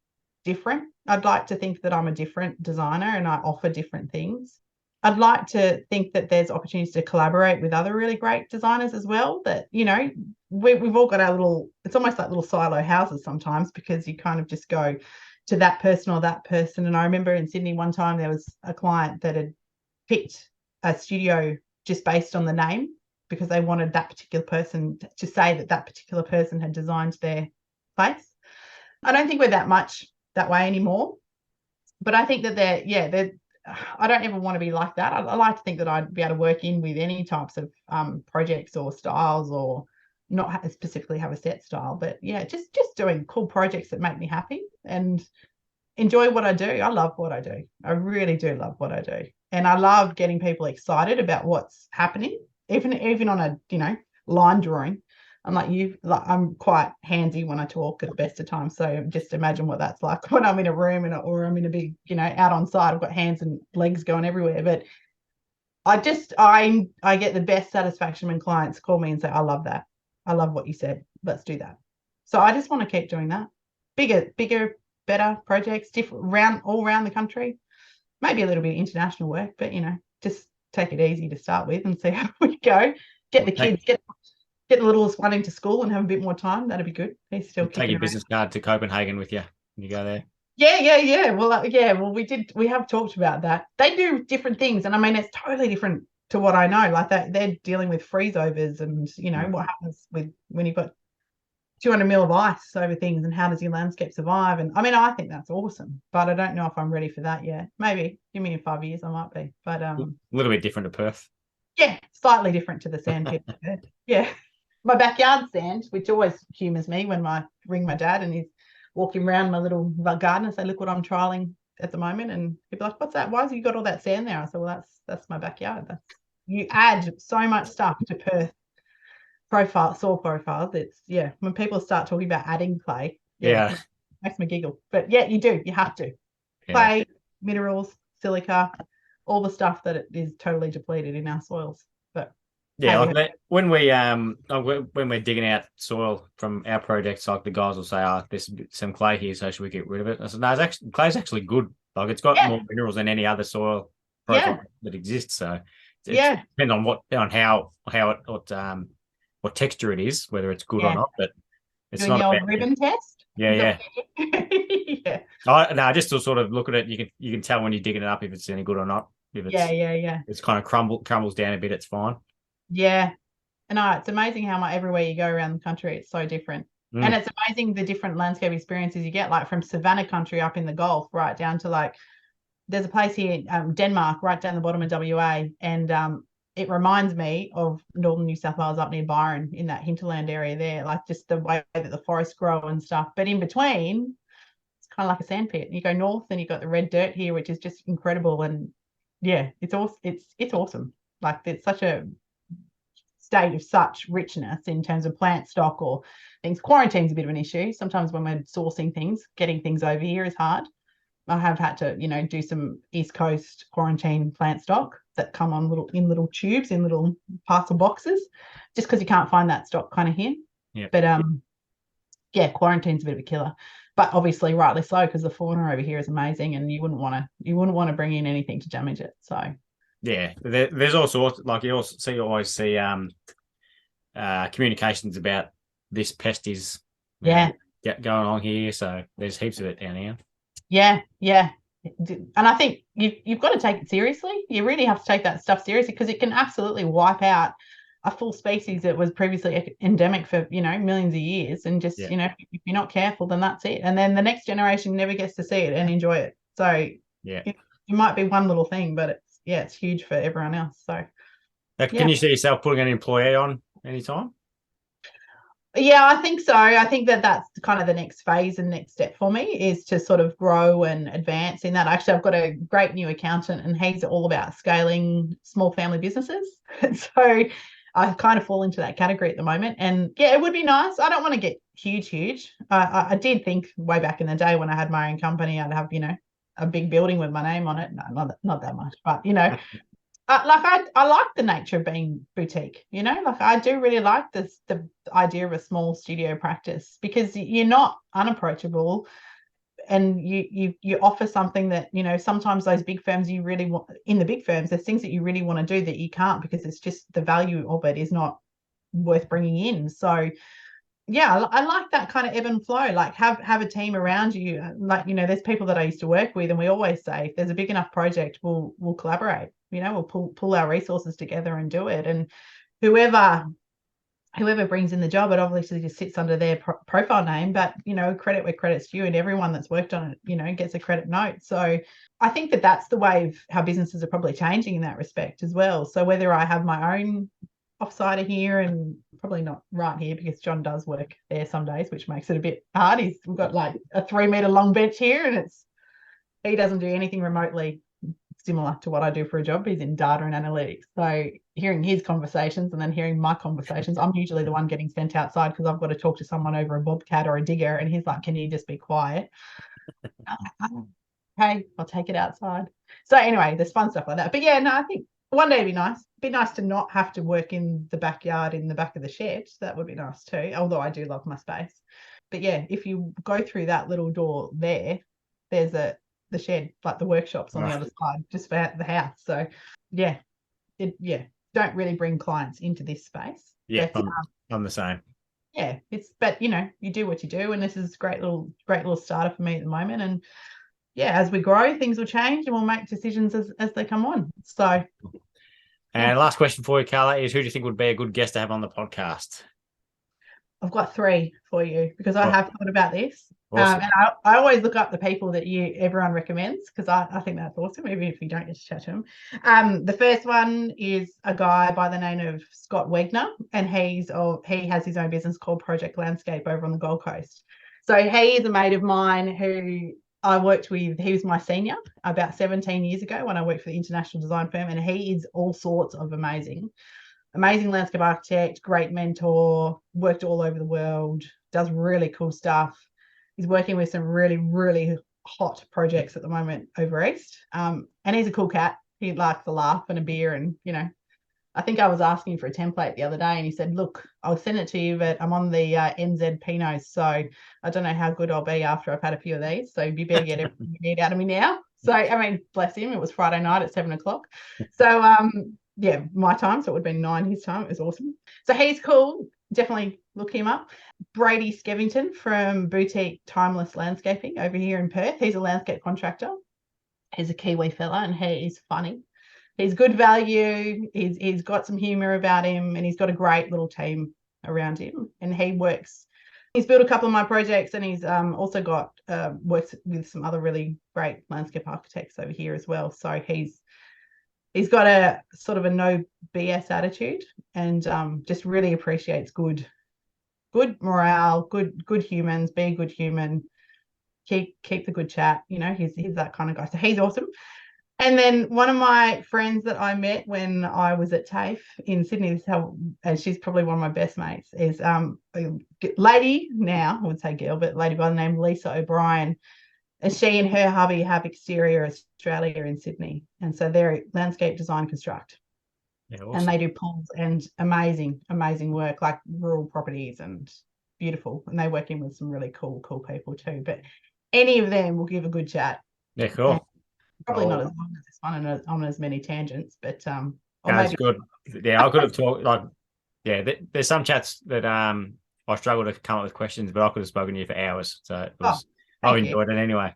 different. I'd like to think that I'm a different designer and I offer different things. I'd like to think that there's opportunities to collaborate with other really great designers as well, that, you know, we've all got our little, it's almost like little silo houses sometimes, because you kind of just go to that person or that person. And I remember in Sydney one time there was a client that had picked a studio just based on the name, because they wanted that particular person to say that that particular person had designed their place. I don't think we're that much that way anymore, but I think that they're I don't ever want to be like that. I like to think that I'd be able to work in with any types of projects or styles, or not specifically have a set style, but yeah, just doing cool projects that make me happy and enjoy what I do. I love what I do. I really do love what I do. And I love getting people excited about what's happening, even on a, you know, line drawing. I'm quite handsy when I talk at the best of times. So just imagine what that's like when I'm in a room or I'm in a big, you know, out on site. I've got hands and legs going everywhere. But I get the best satisfaction when clients call me and say, I love that. I love what you said. Let's do that. So I just want to keep doing that. Bigger, better projects, all around the country. Maybe a little bit of international work, but, you know, just take it easy to start with and see how we go. Get the kids, get the littlest one into school and have a bit more time. That'd be good. He's still take your business card to Copenhagen with you when you go there. Yeah. Well, we have talked about that. They do different things, and I mean, it's totally different to what I know. Like they're dealing with freeze overs and, you know, what happens when you've got 200 mil of ice over things, and how does your landscape survive? And I mean, I think that's awesome, but I don't know if I'm ready for that yet. Maybe give me in 5 years, I might be. But a little bit different to Perth. Yeah, slightly different to the sand pit. Yeah. My backyard sand, which always humours me when I ring my dad and he's walking around my little garden and say, look what I'm trialing at the moment. And he'd be like, what's that? Why have you got all that sand there? I said, well, that's my backyard. You add so much stuff to Perth soil profiles. It's, yeah, when people start talking about adding clay, yeah. It makes me giggle. But yeah, you have to. Clay, minerals, silica, all the stuff that is totally depleted in our soils. But yeah, like when we're digging out soil from our projects, like the guys will say, "Oh, there's some clay here, so should we get rid of it?" I said, "No, clay's actually good. Like it's got more minerals than any other soil profile that exists. So it depends on what texture it is, whether it's good or not. But it's doing not the old ribbon test. Yeah. No, just to sort of look at it, you can tell when you're digging it up if it's any good or not. If it's kind of crumbles down a bit, it's fine. Yeah. And it's amazing how much everywhere you go around the country, it's so different. And it's amazing the different landscape experiences you get, like from savannah country up in the Gulf, right down to like, there's a place here, Denmark, right down the bottom of WA. And it reminds me of northern New South Wales up near Byron in that hinterland area there, like just the way that the forests grow and stuff. But in between, it's kind of like a sandpit. You go north and you've got the red dirt here, which is just incredible. And yeah, it's awesome. Like it's such a state of such richness in terms of plant stock or things. Quarantine's a bit of an issue. Sometimes when we're sourcing things, getting things over here is hard. I have had to, do some East Coast quarantine plant stock that come on little tubes in little parcel boxes, just because you can't find that stock kind of here. Yeah. But yeah, quarantine's a bit of a killer. But obviously, rightly so, because the fauna over here is amazing, and you wouldn't want to bring in anything to damage it. So yeah, there's all sorts. Like you always see communications about this pest is going on here. So there's heaps of it down here. Yeah. And I think you've got to take it seriously. You really have to take that stuff seriously, because it can absolutely wipe out a full species that was previously endemic for, millions of years. And just, if you're not careful, then that's it. And then the next generation never gets to see it and enjoy it. So yeah, it might be one little thing, but it's huge for everyone else. So can you see yourself putting an employee on anytime? Yeah, I think so. I think that's kind of the next phase and next step for me, is to sort of grow and advance in that. Actually, I've got a great new accountant, and he's all about scaling small family businesses. So I kind of fall into that category at the moment. And yeah, it would be nice. I don't want to get huge. I did think way back in the day when I had my own company, I'd have, a big building with my name on it. No, not that much, but I like the nature of being boutique, like I do really like the idea of a small studio practice, because you're not unapproachable, and you offer something that, sometimes those big firms, you really want, in the big firms, there's things that you really want to do that you can't, because it's just the value of it is not worth bringing in. So yeah, I like that kind of ebb and flow, like have a team around you. Like, there's people that I used to work with, and we always say, if there's a big enough project, we'll collaborate, we'll pull our resources together and do it. And whoever brings in the job, it obviously just sits under their profile name, but credit where credit's due, and everyone that's worked on it, gets a credit note. So I think that's the way of how businesses are probably changing in that respect as well. So whether I have my own offsider here, and probably not right here, because John does work there some days, which makes it a bit hard. We've got like a 3-meter long bench here, and he doesn't do anything remotely similar to what I do for a job. He's in data and analytics. So hearing his conversations and then hearing my conversations, I'm usually the one getting sent outside, because I've got to talk to someone over a bobcat or a digger, and he's like, can you just be quiet? Okay, I'll take it outside. So anyway, there's fun stuff like that. But yeah, no, I think one day it'd be nice. Be nice to not have to work in the backyard, in the back of the shed. That would be nice too, although I do love my space. But yeah, if you go through that little door there's the shed, like the workshops on the other side, just for the house. So yeah, don't really bring clients into this space. Yeah, but, I'm the same. Yeah, but you do what you do, and this is great little starter for me at the moment. And yeah, as we grow, things will change, and we'll make decisions as they come on. So, and last question for you, Carla, is who do you think would be a good guest to have on the podcast? I've got 3 for you, because I have thought about this. Awesome. And I always look up the people that everyone recommends, because I think that's awesome, even if you don't get to chat to them. The first one is a guy by the name of Scott Wegner, and he has his own business called Project Landscape over on the Gold Coast. So he is a mate of mine who I worked with. He was my senior about 17 years ago when I worked for the international design firm, and he is all sorts of amazing landscape architect, great mentor, worked all over the world, does really cool stuff. He's working with some really, really hot projects at the moment over East. And he's a cool cat. He likes a laugh and a beer, and I think I was asking for a template the other day, and he said, look, I'll send it to you, but I'm on the NZ Pinots, so I don't know how good I'll be after I've had a few of these. So you better get everything you need out of me now. So, I mean, bless him. It was Friday night at 7:00. So, yeah, my time. So it would have been 9 his time. It was awesome. So he's cool. definitely look him up. Brady Skevington from Boutique Timeless Landscaping over here in Perth. He's a landscape contractor. He's a Kiwi fella and he is funny. He's good value. He's got some humor about him and he's got a great little team around him. And he's built a couple of my projects and he's also got works with some other really great landscape architects over here as well. So he's got a sort of a no BS attitude and just really appreciates good morale, good humans, be a good human, keep the good chat. You know, he's that kind of guy. So he's awesome. And then one of my friends that I met when I was at Tafe in Sydney, and she's probably one of my best mates, is a lady now, I would say girl, but lady by the name Lisa O'Brien. And she and her hubby have Exterior Australia in Sydney. And so they're landscape design construct. Yeah, awesome. And they do pools and amazing work, like rural properties and beautiful. And they work in with some really cool people too. But any of them will give a good chat. Yeah, cool. And probably not as long as this one and on as many tangents, but that's good. Yeah, I could have talked there's some chats that I struggle to come up with questions, but I could have spoken to you for hours. So I've enjoyed it anyway.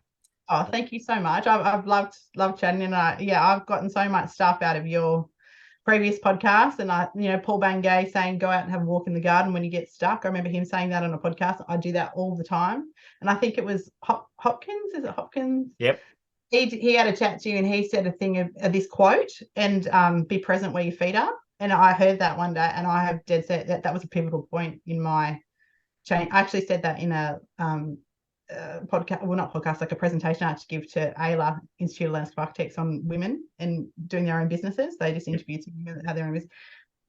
Oh, thank you so much. I've loved chatting, and I've gotten so much stuff out of your previous podcast. And Paul Bangay saying go out and have a walk in the garden when you get stuck. I remember him saying that on a podcast. I do that all the time, and I think it was Hopkins. Is it Hopkins? Yep. He had a chat to you, and he said a thing of this quote, and be present where your feet are. And I heard that one day, and I have dead set that was a pivotal point in my change. I actually said that in a podcast, well, not podcast, like a presentation I had to give to ALA, Institute of Landscape Architects, on women and doing their own businesses. They just interviewed some women that had their own business.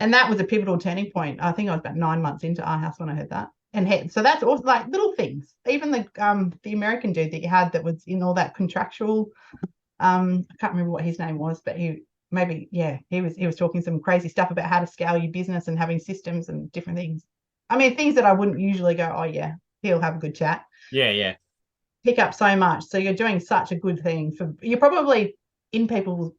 And that was a pivotal turning point. I think I was about 9 months into R Haus when I heard that. And so that's also like little things. Even the American dude that you had that was in all that contractual, I can't remember what his name was, but he was talking some crazy stuff about how to scale your business and having systems and different things. I mean, things that I wouldn't usually go, oh yeah, he'll have a good chat. Yeah. Pick up so much. So you're doing such a good thing you're probably in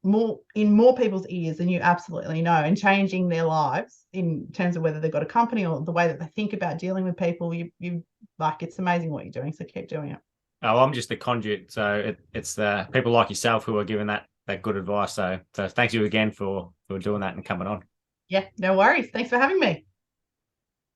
more people's ears than you absolutely know, and changing their lives in terms of whether they've got a company or the way that they think about dealing with people. You like, it's amazing what you're doing. So keep doing it. Oh, I'm just the conduit. So it's the people like yourself who are giving that good advice. So thank you again for doing that and coming on. Yeah, no worries. Thanks for having me.